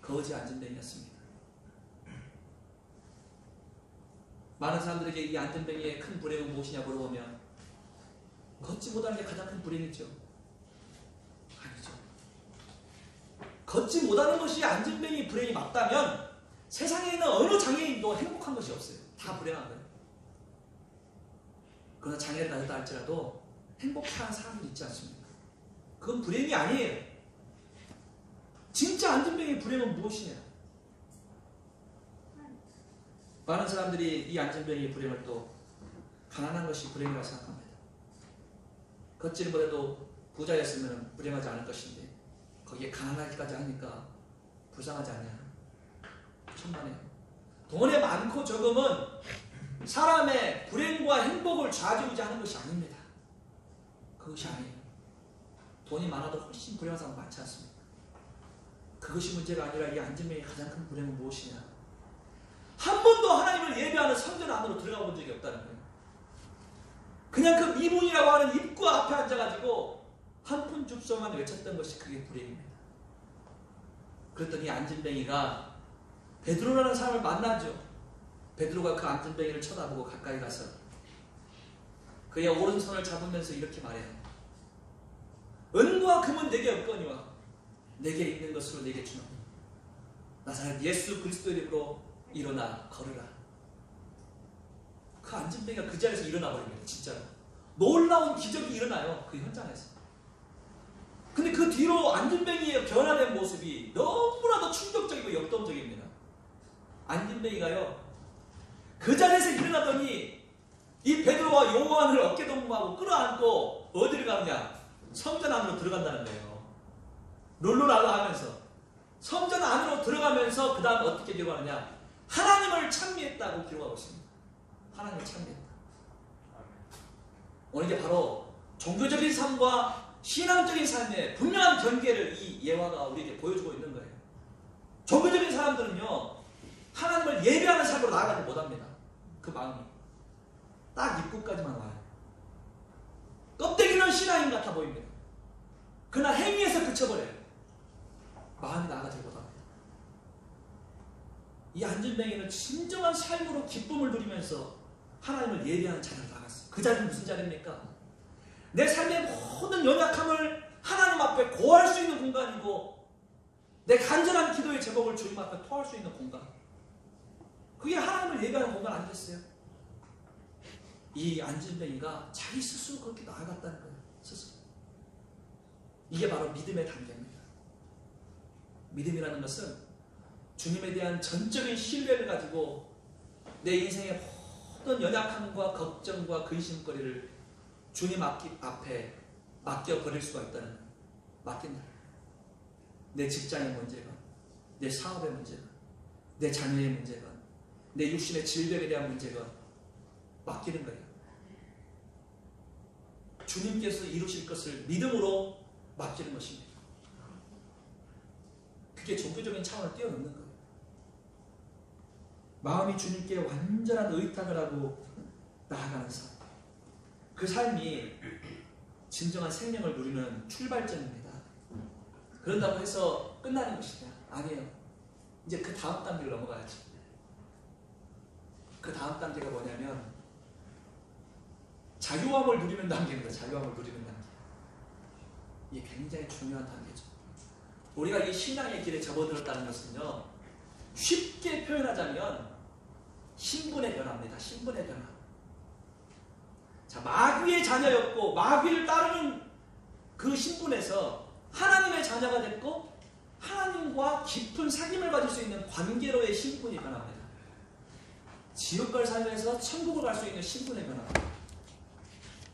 거지 안전뱅이였습니다. 많은 사람들에게 이 안전뱅이의 큰 불행은 무엇이냐 물어보면 걷지 못하는 게 가장 큰 불행이죠. 아니죠. 걷지 못하는 것이 안전뱅이 불행이 맞다면 세상에 있는 어느 장애인도 행복한 것이 없어요. 다 불행한 거예요. 그러나 장애를 가졌다 할지라도 행복한 사람은 있지 않습니까? 그건 불행이 아니에요. 진짜 안전뱅이의 불행은 무엇이냐? 많은 사람들이 이 안전뱅이의 불행을 또 가난한 것이 불행이라고 생각합니다. 걷지를 못해도 부자였으면 불행하지 않을 것인데 거기에 가난하기까지 하니까 불쌍하지 않냐? 천만에요. 돈의 많고 적음은 사람의 불행과 행복을 좌지우지하는 것이 아닙니다. 그것이 아니에요. 돈이 많아도 훨씬 불행한 사람 많지 않습니까? 그것이 문제가 아니라 이 안전뱅이의 가장 큰 불행은 무엇이냐? 한 번도 하나님을 예배하는 성전 안으로 들어가 본 적이 없다는 거예요. 그냥 그 미문이라고 하는 입구 앞에 앉아가지고 한 푼 줍소만 외쳤던 것이 그게 불행입니다. 그랬더니 안전뱅이가 베드로라는 사람을 만나죠. 베드로가 그 안전뱅이를 쳐다보고 가까이 가서 그의 오른손을 잡으면서 이렇게 말해요. 은과 금은 내게 없거니와 내게 있는 것으로 내게 주노니 나사렛 예수 그리스도의 이름으로 일어나 걸으라. 그 안전뱅이가 그 자리에서 일어나 버립니다. 진짜로. 놀라운 기적이 일어나요. 그 현장에서. 근데 그 뒤로 안전뱅이의 변화된 모습이 너무나도 충격적이고 역동적입니다. 안전뱅이가요, 그 자리에서 일어나더니 이 베드로와 요한을 어깨동무하고 끌어안고 어디를 가느냐? 성전 안으로 들어간다는 거예요. 룰루랄라 하면서 성전 안으로 들어가면서 그 다음 어떻게 기록하느냐? 하나님을 찬미했다고 기록하고 있습니다. 하나님을 찬미했다. 오늘 이게 바로 종교적인 삶과 신앙적인 삶의 분명한 경계를 이 예화가 우리에게 보여주고 있는 거예요. 종교적인 사람들은요, 하나님을 예배하는 삶으로 나아가지 못합니다. 그 마음이 딱 입구까지만 와요. 껍데기는 신앙인 같아 보입니다. 그러나 행위에서 그쳐버려요. 마음이 나아가지 못합니다. 이 안전뱅이는 진정한 삶으로 기쁨을 누리면서 하나님을 예배하는 자리로 나갔어요. 그 자리는 무슨 자리입니까? 내 삶의 모든 연약함을 하나님 앞에 고할 수 있는 공간이고 내 간절한 기도의 제목을 주님 앞에 토할 수 있는 공간. 그게 하나님을 예배하는 공간 아니겠어요? 이 안진뱅이가 자기 스스로 그렇게 나아갔다는 거예요. 스스로. 이게 바로 믿음의 단계입니다. 믿음이라는 것은 주님에 대한 전적인 신뢰를 가지고 내 인생의 모든 연약함과 걱정과 근심거리를 주님 앞에 맡겨버릴 수가 있다는 거예요. 맡긴다. 내 직장의 문제가, 내 사업의 문제가, 내 자녀의 문제가, 내 육신의 질병에 대한 문제가 맡기는 거예요. 주님께서 이루실 것을 믿음으로 맡기는 것입니다. 그게 종교적인 차원을 뛰어넘는 거예요. 마음이 주님께 완전한 의탁을 하고 나아가는 삶. 그 삶이 진정한 생명을 누리는 출발점입니다. 그런다고 해서 끝나는 것이냐? 아니에요. 이제 그 다음 단계를 넘어가야지. 그 다음 단계가 뭐냐면 자유함을 누리는 단계입니다. 자유함을 누리는 단계. 이게 굉장히 중요한 단계죠. 우리가 이 신앙의 길에 접어들었다는 것은요, 쉽게 표현하자면 신분의 변화입니다. 신분의 변화. 자, 마귀의 자녀였고 마귀를 따르는 그 신분에서 하나님의 자녀가 됐고 하나님과 깊은 사귐을 가질 수 있는 관계로의 신분이 변합니다. 지옥 갈 삶에서 천국을 갈 수 있는 신분의 변화입니다.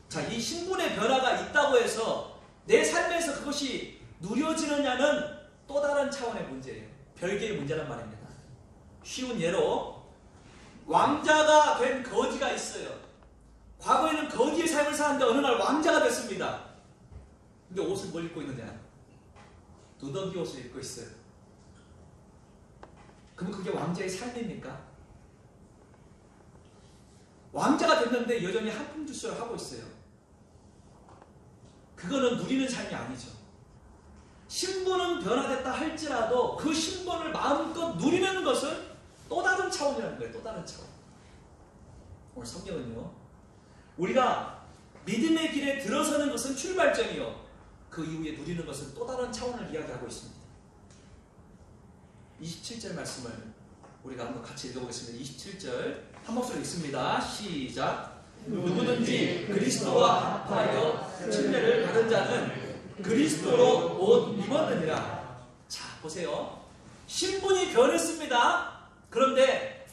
자, 이 신분의 변화가 있다고 해서 내 삶에서 그것이 누려지느냐는 또 다른 차원의 문제예요. 별개의 문제란 말입니다. 쉬운 예로 왕자가 된 거지가 있어요. 과거에는 거지의 삶을 사는데 어느 날 왕자가 됐습니다. 근데 옷을 뭘 입고 있느냐? 누더기 옷을 입고 있어요. 그럼 그게 왕자의 삶입니까? 왕자가 됐는데 여전히 한풍주스를 하고 있어요. 그거는 누리는 삶이 아니죠. 신분은 변화됐다 할지라도 그 신분을 마음껏 누리는 것은 또 다른 차원이라는 거예요. 또 다른 차원. 오늘 성경은요, 우리가 믿음의 길에 들어서는 것은 출발점이요, 그 이후에 누리는 것은 또 다른 차원을 이야기하고 있습니다. 27절 말씀을 우리가 한번 같이 읽어보겠습니다. 27절 한 목소리 읽습니다. 시작. 누구든지 그리스도와 합하여 침례를 받은 자는 그리스도로 옷 입었느니라. 자, 보세요. 신분이 변했습니다. 그런데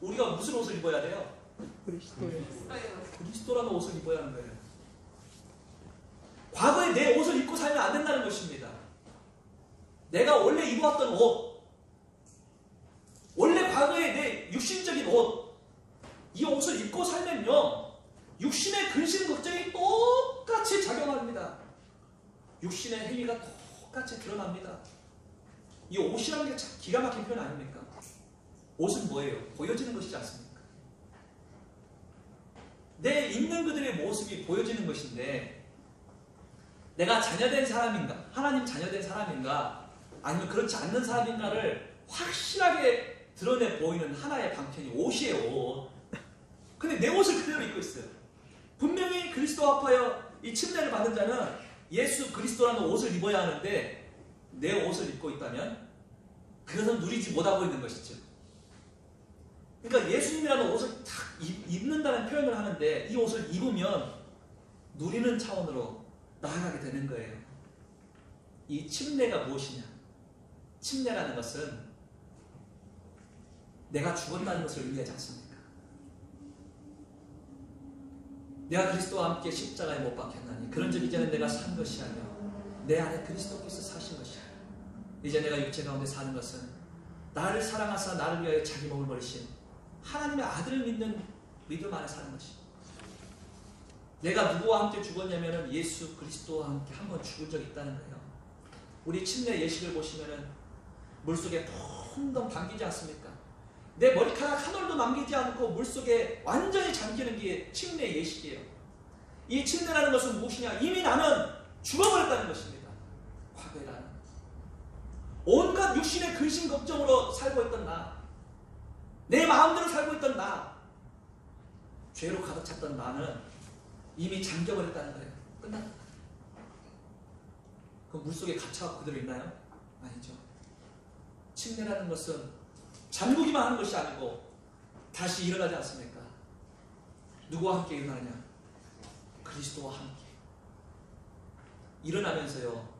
우리가 무슨 옷을 입어야 돼요? 그리스도라는 옷을 입어야 하는 거예요. 과거에 내 옷을 입고 살면 안 된다는 것입니다. 내가 원래 입어왔던 옷, 원래 과거에 내 육신적인 옷, 이 옷을 입고 살면요, 육신의 근심 걱정이 똑같이 작용합니다. 육신의 행위가 똑같이 드러납니다. 이 옷이라는 게 참 기가 막힌 표현 아닙니까? 옷은 뭐예요? 보여지는 것이지 않습니까? 내 있는 그들의 모습이 보여지는 것인데, 내가 자녀된 사람인가, 하나님 자녀된 사람인가, 아니면 그렇지 않는 사람인가를 확실하게 드러내 보이는 하나의 방편이 옷이에요. 옷. 근데 내 옷을 그대로 입고 있어요. 분명히 그리스도 합하여 이 침례를 받은 자는 예수 그리스도라는 옷을 입어야 하는데 내 옷을 입고 있다면 그것은 누리지 못하고 있는 것이죠. 그러니까 예수님이라는 옷을 딱 입는다는 표현을 하는데 이 옷을 입으면 누리는 차원으로 나아가게 되는 거예요. 이 침례가 무엇이냐? 침례라는 것은 내가 죽었다는 것을 의미하지 않습니까? 내가 그리스도와 함께 십자가에 못 박혔나니 그런즉 이제는 내가 산 것이 아니요 내 안에 그리스도께서 사신 것이야. 이제 내가 육체 가운데 사는 것은 나를 사랑하사 나를 위하여 자기 몸을 버리신 하나님의 아들을 믿는 믿음 안에 사는 것이야. 내가 누구와 함께 죽었냐면 예수 그리스도와 함께 한번 죽은 적이 있다는 거예요. 우리 침례 예식을 보시면은 물속에 텅텅 담기지 않습니까? 내 머리카락 한 올도 남기지 않고 물속에 완전히 잠기는 게 침례 예식이에요. 이 침례라는 것은 무엇이냐? 이미 나는 죽어버렸다는 것입니다. 과거에 나는 온갖 육신의 근심 걱정으로 살고 있던 나, 내 마음대로 살고 있던 나, 죄로 가득 찼던 나는 이미 잠겨버렸다는 거예요. 끝났다. 그 물속에 갇혀 그대로 있나요? 아니죠. 침례라는 것은 잠그기만 하는 것이 아니고 다시 일어나지 않습니까? 누구와 함께 일어나느냐? 그리스도와 함께. 일어나면서요,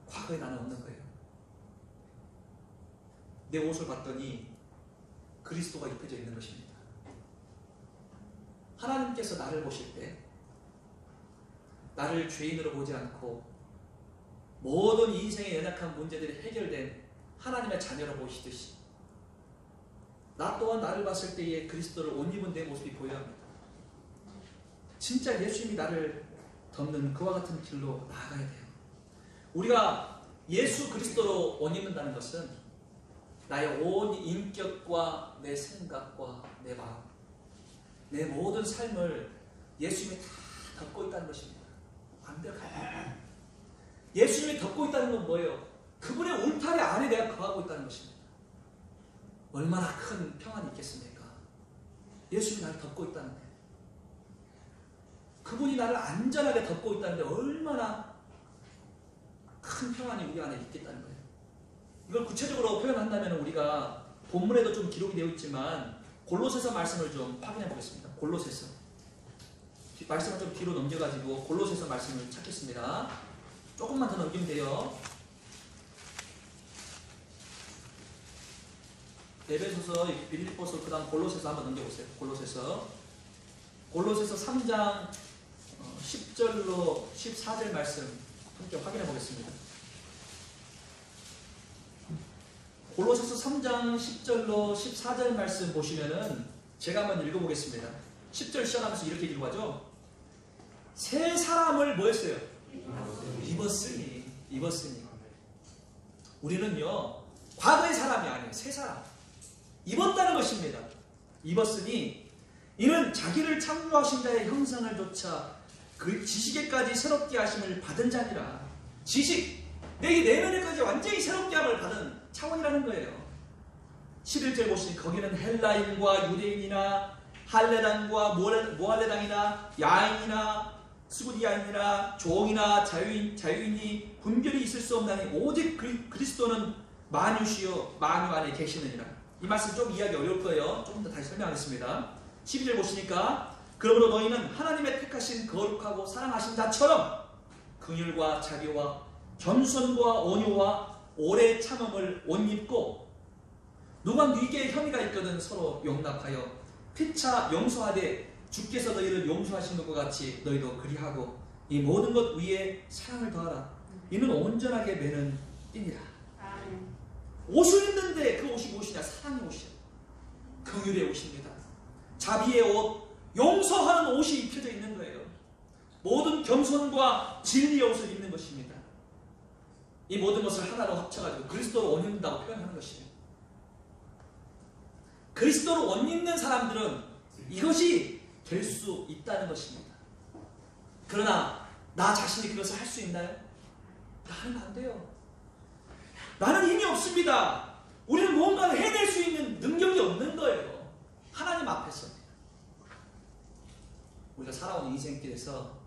과거에 나는 없는 거예요. 내 옷을 봤더니 그리스도가 입혀져 있는 것입니다. 하나님께서 나를 보실 때 나를 죄인으로 보지 않고 모든 인생의 연약한 문제들이 해결된 하나님의 자녀로 보시듯이 나 또한 나를 봤을 때에 그리스도를 옷 입은 내 모습이 보여야 합니다. 진짜 예수님이 나를 덮는 그와 같은 길로 나아가야 돼요. 우리가 예수 그리스도로 옷 입는다는 것은 나의 온 인격과 내 생각과 내 마음, 내 모든 삶을 예수님이 다 덮고 있다는 것입니다. 완벽하게. 예수님이 덮고 있다는 건 뭐예요? 그분의 울타리 안에 내가 거하고 있다는 것입니다. 얼마나 큰 평안이 있겠습니까? 예수님이 나를 덮고 있다는데, 그분이 나를 안전하게 덮고 있다는데 얼마나 큰 평안이 우리 안에 있겠다는 거예요. 이걸 구체적으로 표현한다면 우리가 본문에도 좀 기록이 되어 있지만 골로새서 말씀을 좀 확인해 보겠습니다. 골로새서 말씀을 좀 뒤로 넘겨가지고 골로새서 말씀을 찾겠습니다. 조금만 더 넘기면 돼요. 에베소서, 빌립보서, 그 다음 골로새서 한번 넘겨보세요. 골로새서 3장 10절로 14절 말씀 함께 확인해 보겠습니다. 골로새서 3장 10절로 14절 말씀 보시면은 제가 한번 읽어보겠습니다. 10절 시작하면서 이렇게 읽어가죠. 새 사람을 뭐 했어요? 입었으니. 우리는요, 과거의 사람이 아니에요. 새 사람. 입었다는 것입니다. 입었으니 이는 자기를 창조하신 자의 형상을 조차 그 지식에까지 새롭게 하심을 받은 자니라. 지식, 내 내면에까지 완전히 새롭게 함을 받은 차원이라는 거예요. 11절 보시니 거기는 헬라인과 유대인이나 할레당과 모할레당이나 야인이나 스구디아인이나 종이나 자유인이 분별이 있을 수 없나니 오직 그리스도는 만유시요 만유 안에 계시느니라. 이 말씀 좀 이해하기 어려울 거예요. 조금 더 다시 설명하겠습니다. 12절 보시니까 그러므로 너희는 하나님의 택하신 거룩하고 사랑하신 자처럼 긍휼과 자비와 겸손과 온유와 오래 참음을 옷 입고 누가 네게 혐의가 있거든 서로 용납하여 피차 용서하되 주께서 너희를 용서하신 것과 같이 너희도 그리하고 이 모든 것 위에 사랑을 더하라. 이는 온전하게 매는 띠니라. 옷을 입는데 그 옷이 무엇이냐? 사랑의 옷이야. 긍휼의 옷입니다. 자비의 옷, 용서하는 옷이 입혀져 있는 거예요. 모든 겸손과 진리의 옷을 입는 것입니다. 이 모든 것을 하나로 합쳐가지고 그리스도로 옷 입는다고 표현하는 것이에요. 그리스도로 옷 입는 사람들은 이것이 될 수 있다는 것입니다. 그러나 나 자신이 그것을 할 수 있나요? 나는 안 돼요. 나는 힘이 없습니다. 우리는 뭔가를 해낼 수 있는 능력이 없는 거예요. 하나님 앞에서. 우리가 살아온 인생길에서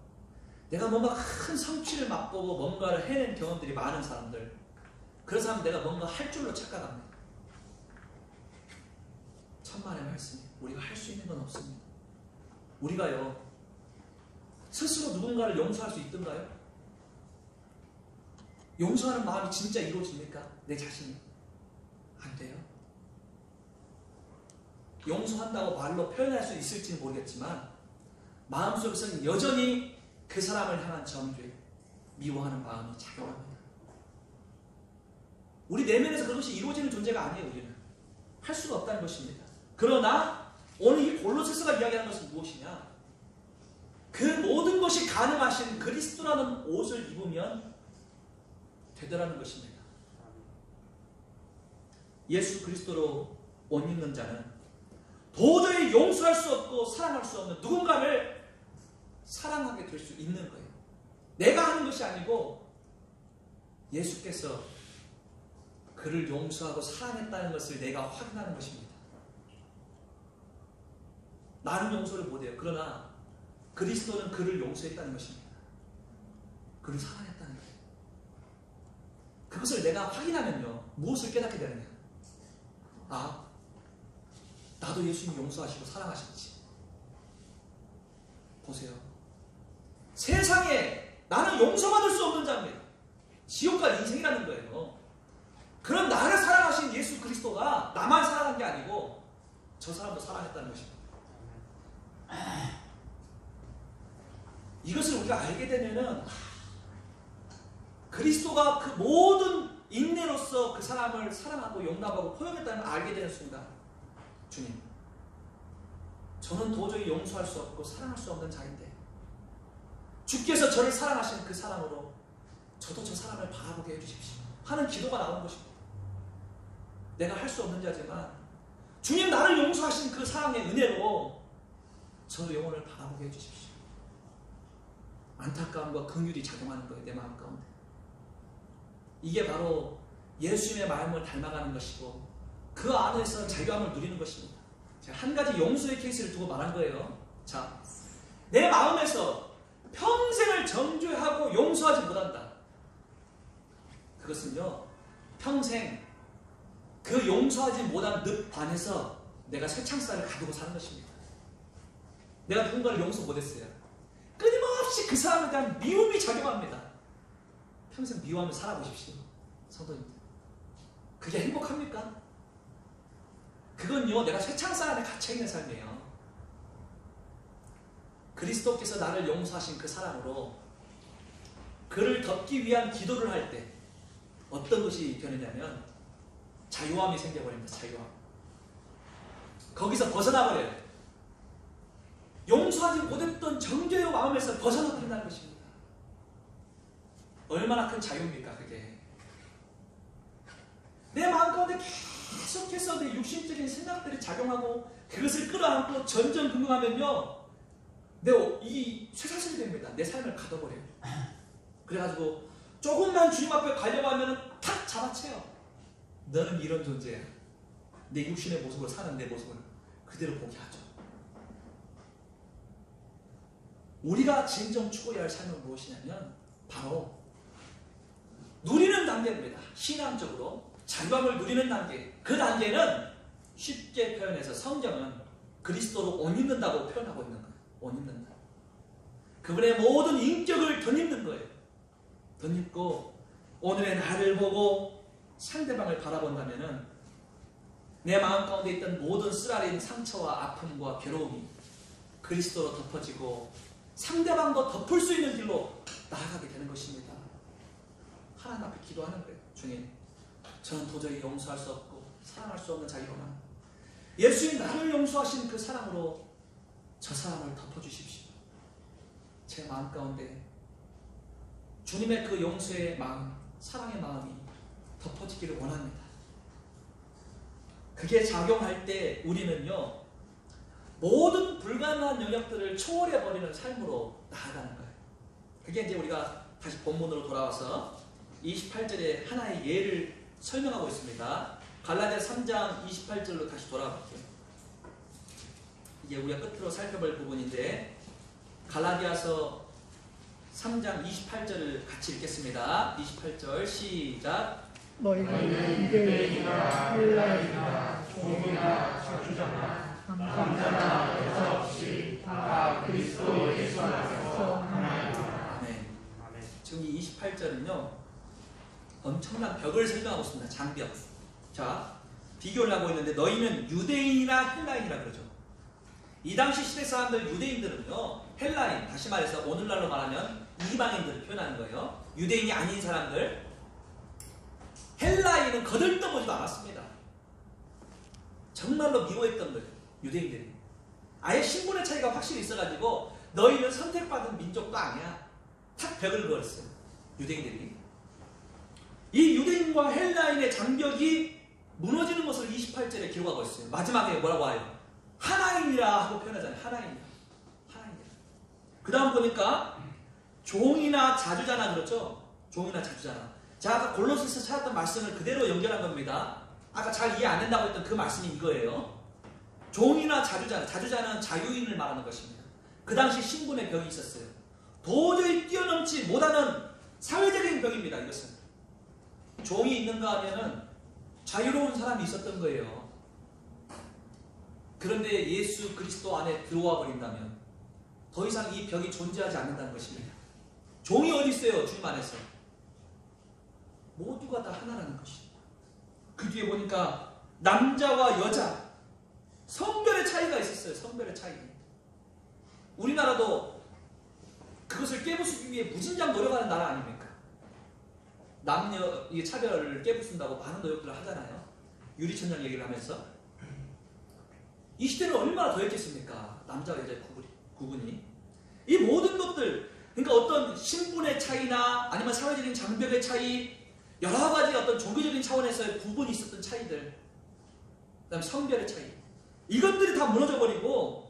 내가 뭔가 큰 성취를 맛보고 뭔가를 해낸 경험들이 많은 사람들, 그런 사람은 내가 뭔가 할 줄로 착각합니다. 천만의 말씀이 우리가 할 수 있는 건 없습니다. 우리가요 스스로 누군가를 용서할 수 있던가요? 용서하는 마음이 진짜 이루어집니까? 내 자신이? 안 돼요. 용서한다고 말로 표현할 수 있을지는 모르겠지만 마음속에서는 여전히 그 사람을 향한 정죄, 미워하는 마음이 작용합니다. 우리 내면에서 그것이 이루어지는 존재가 아니에요. 우리는 할 수가 없다는 것입니다. 그러나 오늘 이 골로새서가 이야기하는 것은 무엇이냐? 그 모든 것이 가능하신 그리스도라는 옷을 입으면 되더라는 것입니다. 예수 그리스도로 옷 입는 자는 도저히 용서할 수 없고 사랑할 수 없는 누군가를 사랑하게 될 수 있는 거예요. 내가 하는 것이 아니고 예수께서 그를 용서하고 사랑했다는 것을 내가 확인하는 것입니다. 나는 용서를 못해요. 그러나 그리스도는 그를 용서했다는 것입니다. 그를 사랑했다는 거예요. 그것을 내가 확인하면요, 무엇을 깨닫게 되느냐? 아, 나도 예수님이 용서하시고 사랑하셨지. 보세요. 세상에 나는 용서받을 수 없는 자입니다. 지옥과 인생이라는 거예요. 그런 나를 사랑하신 예수 그리스도가 나만 사랑한 게 아니고 저 사람도 사랑했다는 것입니다. 이것을 우리가 알게 되면은 그리스도가 그 모든 인내로서 그 사람을 사랑하고 용납하고 포용했다는 걸 알게 되는 순간, 주님, 저는 도저히 용서할 수 없고 사랑할 수 없는 자인데 주께서 저를 사랑하신 그 사랑으로 저도 저 사람을 바라보게 해주십시오 하는 기도가 나온 것입니다. 내가 할 수 없는 자지만 주님, 나를 용서하신 그 사랑의 은혜로 저 영혼을 바라보게 해주십시오. 안타까움과 긍휼이 작용하는 거예요, 내 마음 가운데. 이게 바로 예수님의 마음을 닮아가는 것이고 그 안에서 자유함을 누리는 것입니다. 제가 한 가지 용서의 케이스를 두고 말한 거예요. 자, 내 마음에서 평생을 정죄하고 용서하지 못한다. 그것은요, 평생 그 용서하지 못한 늪 안에서 내가 쇠창살을 가두고 사는 것입니다. 내가 누군가를 용서 못했어요. 끊임없이 그 사람에 대한 미움이 작용합니다. 평생 미워하면서 살아보십시오, 성도님들. 그게 행복합니까? 그건요, 내가 쇠창살 안에 갇혀있는 삶이에요. 그리스도께서 나를 용서하신 그 사랑으로 그를 덮기 위한 기도를 할 때 어떤 것이 되느냐면 자유함이 생겨버립니다. 자유함. 거기서 벗어나버려요. 용서하지 못했던 정죄의 마음에서 벗어나버린다는 것입니다. 얼마나 큰 자유입니까, 그게. 내 마음 가운데 계속해서 내 육신적인 생각들이 작용하고 그것을 끌어안고 전전긍긍하면요, 이 쇠사슬이 됩니다. 내 삶을 가둬버려요. 그래가지고 조금만 주님 앞에 가려고 하면 탁 잡아채요. 너는 이런 존재야. 내 육신의 모습으로 사는 내 모습을 그대로 보게 하죠. 우리가 진정 추구해야 할 삶은 무엇이냐면 바로 누리는 단계입니다. 신앙적으로 자유함을 누리는 단계. 그 단계는 쉽게 표현해서 성경은 그리스도로 옷 입는다고 표현하고 있는 거예요. 옷 입는다. 그분의 모든 인격을 덧입는 거예요. 덧입고 오늘의 나를 보고 상대방을 바라본다면은 내 마음 가운데 있던 모든 쓰라린 상처와 아픔과 괴로움이 그리스도로 덮어지고 상대방도 덮을 수 있는 길로 나아가게 되는 것입니다. 하나님 앞에 기도하는 거예요. 주님, 저는 도저히 용서할 수 없고 사랑할 수 없는 자이로만 예수님 나를 용서하신 그 사랑으로 저 사람을 덮어주십시오. 제 마음 가운데 주님의 그 용서의 마음, 사랑의 마음이 덮어지기를 원합니다. 그게 작용할 때 우리는요, 모든 불가능한 영역들을 초월해버리는 삶으로 나아가는 거예요. 그게 이제 우리가 다시 본문으로 돌아와서 28절에 하나의 예를 설명하고 있습니다. 갈라디아 3장 28절로 다시 돌아갈게요. 이제 우리가 끝으로 살펴볼 부분인데 갈라디아서 3장 28절을 같이 읽겠습니다. 28절 시작. 너희는 유대인이나 헬라인이나 종이나 자주자나 남자나 여자 없이 다 그리스도 예수 안에서 하나이다. 네. 지금 이 28절은요 엄청난 벽을 설명하고 있습니다. 장벽. 자, 비교를 하고 있는데 너희는 유대인이나 헬라인이라 그러죠. 이 당시 시대 사람들, 유대인들은요, 헬라인, 다시 말해서 오늘날로 말하면 이방인들을 표현하는 거예요. 유대인이 아닌 사람들. 헬라인은 거들떠보지도 않았습니다. 정말로 미워했던 거예요, 유대인들이. 아예 신분의 차이가 확실히 있어가지고 너희는 선택받은 민족도 아니야. 탁 벽을 그었어요, 유대인들이. 이 유대인과 헬라인의 장벽이 무너지는 것을 28절에 기록하고 있어요. 마지막에 뭐라고 해요? 하나인이라 하고 표현하잖아요. 하나인이라. 하나인이라. 그 다음 보니까 종이나 자주자나 그렇죠? 종이나 자주자나. 자, 아까 골로새서 찾았던 말씀을 그대로 연결한 겁니다. 아까 잘 이해 안 된다고 했던 그 말씀이 이거예요. 종이나 자주자나. 자주자는 자유인을 말하는 것입니다. 그 당시 신분의 벽이 있었어요. 도저히 뛰어넘지 못하는 사회적인 병입니다. 이것은 종이 있는가 하면은 자유로운 사람이 있었던 거예요. 그런데 예수 그리스도 안에 들어와 버린다면 더 이상 이 벽이 존재하지 않는다는 것입니다. 종이 어디 있어요? 주님 안에서. 모두가 다 하나라는 것입니다. 그 뒤에 보니까 남자와 여자 성별의 차이가 있었어요. 성별의 차이. 우리나라도 그것을 깨부수기 위해 무진장 노력하는 나라 아닙니까? 남녀 이 차별을 깨부순다고 많은 노력들을 하잖아요. 유리천장 얘기를 하면서. 이 시대는 얼마나 더했겠습니까? 남자와 여자의 구분이. 이 모든 것들, 그러니까 어떤 신분의 차이나 아니면 사회적인 장벽의 차이, 여러 가지 어떤 종교적인 차원에서의 구분이 있었던 차이들, 그 다음에 성별의 차이, 이것들이 다 무너져버리고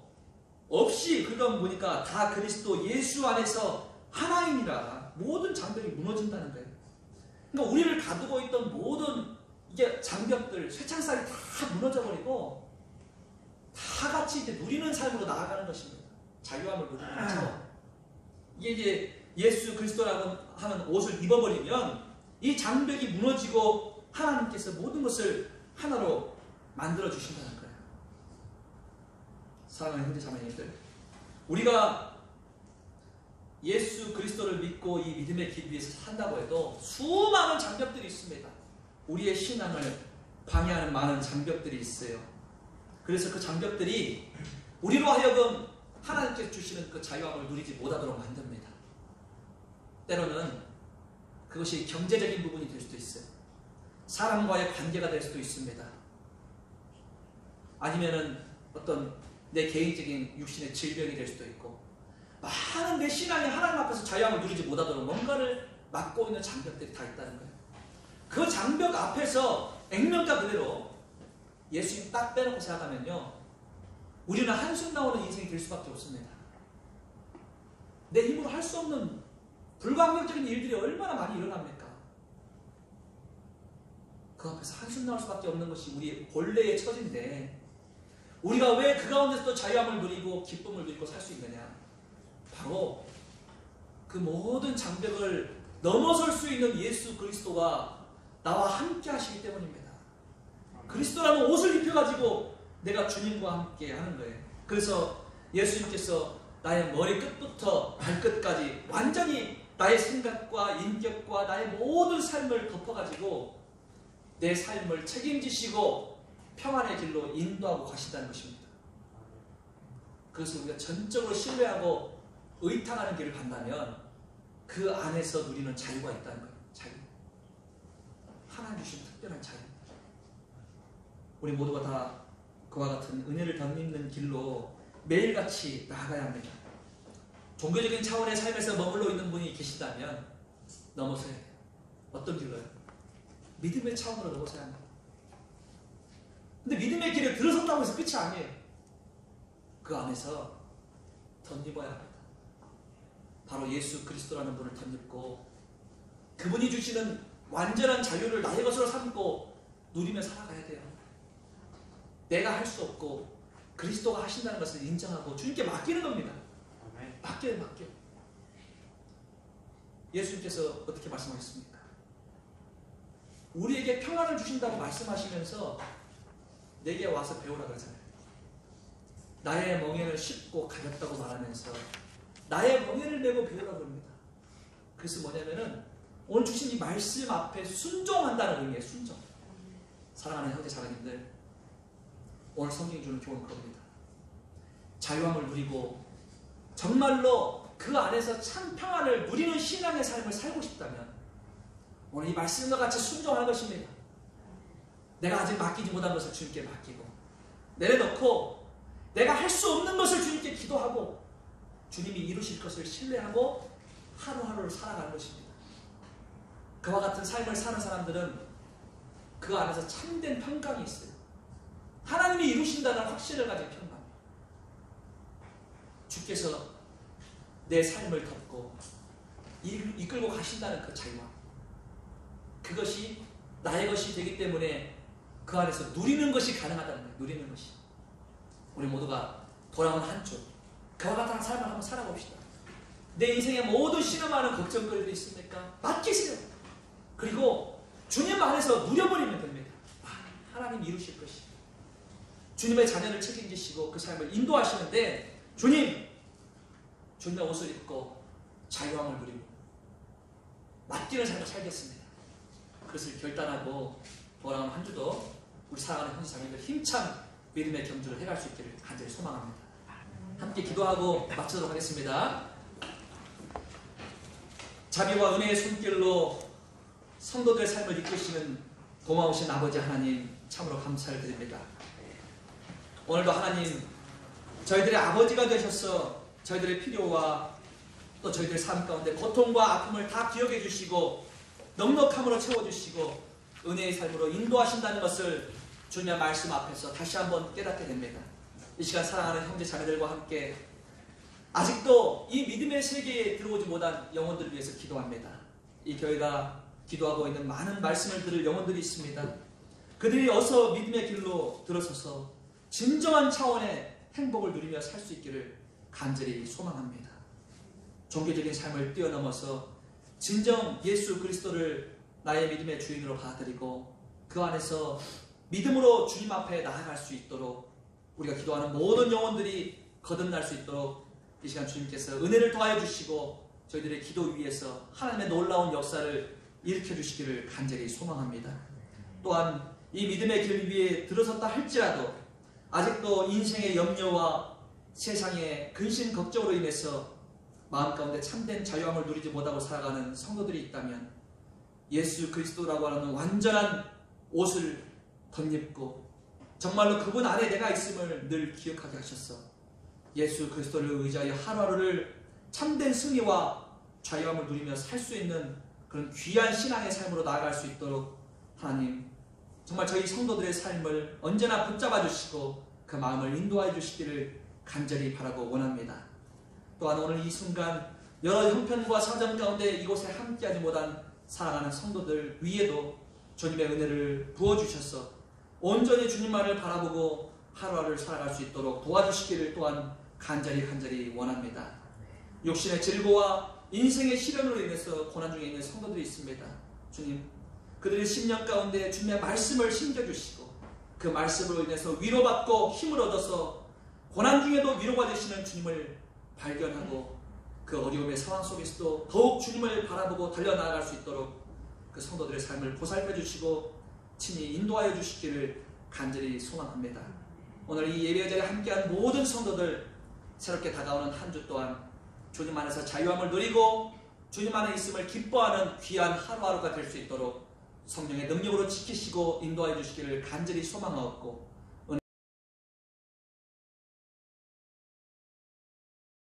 없이 그러다 보니까 다 그리스도 예수 안에서 하나이니라 모든 장벽이 무너진다는 거예요. 그러니까 우리를 가두고 있던 모든 이게 장벽들, 쇠창살이 다 무너져버리고 다 같이 이제 누리는 삶으로 나아가는 것입니다. 자유함을 누리는 차원. 이게 이제 예수 그리스도라고 하는 옷을 입어버리면 이 장벽이 무너지고 하나님께서 모든 것을 하나로 만들어 주신다는 거예요. 사랑하는 형제 자매님들, 우리가 예수 그리스도를 믿고 이 믿음의 길 위에서 산다고 해도 수많은 장벽들이 있습니다. 우리의 신앙을 방해하는 많은 장벽들이 있어요. 그래서 그 장벽들이 우리로 하여금 하나님께서 주시는 그 자유함을 누리지 못하도록 만듭니다. 때로는 그것이 경제적인 부분이 될 수도 있어요. 사람과의 관계가 될 수도 있습니다. 아니면은 어떤 내 개인적인 육신의 질병이 될 수도 있고, 많은 내 신앙이 하나님 앞에서 자유함을 누리지 못하도록 뭔가를 막고 있는 장벽들이 다 있다는 거예요. 그 장벽 앞에서 액면가 그대로 예수님 딱 빼놓고 생각하면요, 우리는 한숨 나오는 인생이 될 수밖에 없습니다. 내 힘으로 할 수 없는 불가항력적인 일들이 얼마나 많이 일어납니까? 그 앞에서 한숨 나올 수밖에 없는 것이 우리의 본래의 처지인데, 우리가 왜 그 가운데서도 자유함을 누리고 기쁨을 누리고 살 수 있느냐? 바로 그 모든 장벽을 넘어설 수 있는 예수 그리스도가 나와 함께 하시기 때문입니다. 그리스도라는 옷을 입혀가지고 내가 주님과 함께 하는 거예요. 그래서 예수님께서 나의 머리 끝부터 발끝까지 완전히 나의 생각과 인격과 나의 모든 삶을 덮어가지고 내 삶을 책임지시고 평안의 길로 인도하고 가신다는 것입니다. 그래서 우리가 전적으로 신뢰하고 의탁하는 길을 간다면 그 안에서 누리는 자유가 있다는 거예요. 자유. 하나님 주신 특별한 자유. 우리 모두가 다 그와 같은 은혜를 덧입는 길로 매일같이 나아가야 합니다. 종교적인 차원의 삶에서 머물러 있는 분이 계시다면 넘어서야 돼요. 어떤 길로요? 믿음의 차원으로 넘어서야 합니다. 근데 믿음의 길에 들어섰다고 해서 끝이 아니에요. 그 안에서 덧입어야 합니다. 바로 예수 그리스도라는 분을 덧입고 그분이 주시는 완전한 자유를 나의 것으로 삼고 누리며 살아가야 돼요. 내가 할 수 없고 그리스도가 하신다는 것을 인정하고 주님께 맡기는 겁니다. 맡겨요, 맡겨. 예수님께서 어떻게 말씀하셨습니까? 우리에게 평안을 주신다고 말씀하시면서 내게 와서 배우라 그러잖아요. 나의 멍에는 쉽고 가볍다고 말하면서 나의 멍에를 메고 배우라 그럽니다. 그래서 뭐냐면은 오늘 주신 이 말씀 앞에 순종한다는 의미예요. 순종. 사랑하는 형제 자매님들, 오늘 성경이 주는 교훈은 그겁니다. 자유함을 누리고 정말로 그 안에서 참 평안을 누리는 신앙의 삶을 살고 싶다면 오늘 이 말씀과 같이 순종할 것입니다. 내가 아직 맡기지 못한 것을 주님께 맡기고 내려놓고 내가 할 수 없는 것을 주님께 기도하고 주님이 이루실 것을 신뢰하고 하루하루를 살아가는 것입니다. 그와 같은 삶을 사는 사람들은 그 안에서 참된 평강이 있어요. 하나님이 이루신다는 확신을 가진 평강. 주께서 내 삶을 덮고 이끌고 가신다는 그 자유함. 그것이 나의 것이 되기 때문에 그 안에서 누리는 것이 가능하다는 거예요. 누리는 것이. 우리 모두가 돌아온 한쪽 그와 같은 삶을 한번 살아봅시다. 내 인생의 모든 신음하는 걱정거리들이 있습니까? 맡기세요. 그리고 주님 안에서 누려버리면 됩니다. 하나님 이루실 것이에요. 주님의 자녀를 책임지시고 그 삶을 인도하시는데 주님의 옷을 입고 자유함을 누리고 맡기는 삶을 살겠습니다. 그것을 결단하고 돌아오는 한 주도 우리 사랑하는 형제 자매들 힘찬 믿음의 경주를 해갈 수 있기를 간절히 소망합니다. 함께 기도하고 마치도록 하겠습니다. 자비와 은혜의 손길로 성도들의 삶을 이끄시는 고마우신 아버지 하나님 참으로 감사를 드립니다. 오늘도 하나님 저희들의 아버지가 되셔서 저희들의 필요와 또 저희들의 삶 가운데 고통과 아픔을 다 기억해 주시고 넉넉함으로 채워주시고 은혜의 삶으로 인도하신다는 것을 주님의 말씀 앞에서 다시 한번 깨닫게 됩니다. 이 시간 사랑하는 형제 자매들과 함께 아직도 이 믿음의 세계에 들어오지 못한 영혼들을 위해서 기도합니다. 이 교회가 기도하고 있는 많은 말씀을 들을 영혼들이 있습니다. 그들이 어서 믿음의 길로 들어서서 진정한 차원의 행복을 누리며 살 수 있기를 간절히 소망합니다. 종교적인 삶을 뛰어넘어서 진정 예수 그리스도를 나의 믿음의 주인으로 받아들이고 그 안에서 믿음으로 주님 앞에 나아갈 수 있도록 우리가 기도하는 모든 영혼들이 거듭날 수 있도록 이 시간 주님께서 은혜를 더하여 주시고 저희들의 기도 위에서 하나님의 놀라운 역사를 일으켜 주시기를 간절히 소망합니다. 또한 이 믿음의 길 위에 들어섰다 할지라도 아직도 인생의 염려와 세상의 근심 걱정으로 인해서 마음 가운데 참된 자유함을 누리지 못하고 살아가는 성도들이 있다면 예수 그리스도라고 하는 완전한 옷을 덧입고 정말로 그분 안에 내가 있음을 늘 기억하게 하셔서 예수 그리스도를 의지하여 하루하루를 참된 승리와 자유함을 누리며 살 수 있는 그런 귀한 신앙의 삶으로 나아갈 수 있도록 하나님 정말 저희 성도들의 삶을 언제나 붙잡아 주시고 그 마음을 인도하여 주시기를 간절히 바라고 원합니다. 또한 오늘 이 순간 여러 형편과 사정 가운데 이곳에 함께하지 못한 사랑하는 성도들 위에도 주님의 은혜를 부어주셔서 온전히 주님만을 바라보고 하루하루를 살아갈 수 있도록 도와주시기를 또한 간절히 원합니다. 육신의 질고와 인생의 시련으로 인해서 고난 중에 있는 성도들이 있습니다. 주님, 그들의 심령 가운데 주님의 말씀을 심겨주시고 그 말씀으로 인해서 위로받고 힘을 얻어서 고난 중에도 위로가 되시는 주님을 발견하고 그 어려움의 상황 속에서도 더욱 주님을 바라보고 달려나갈 수 있도록 그 성도들의 삶을 보살펴 주시고 친히 인도하여 주시기를 간절히 소망합니다. 오늘 이 예배 자리에 함께한 모든 성도들 새롭게 다가오는 한 주 또한 주님 안에서 자유함을 누리고 주님 안에 있음을 기뻐하는 귀한 하루하루가 될 수 있도록 성령의 능력으로 지키시고 인도하여 주시기를 간절히 소망하옵고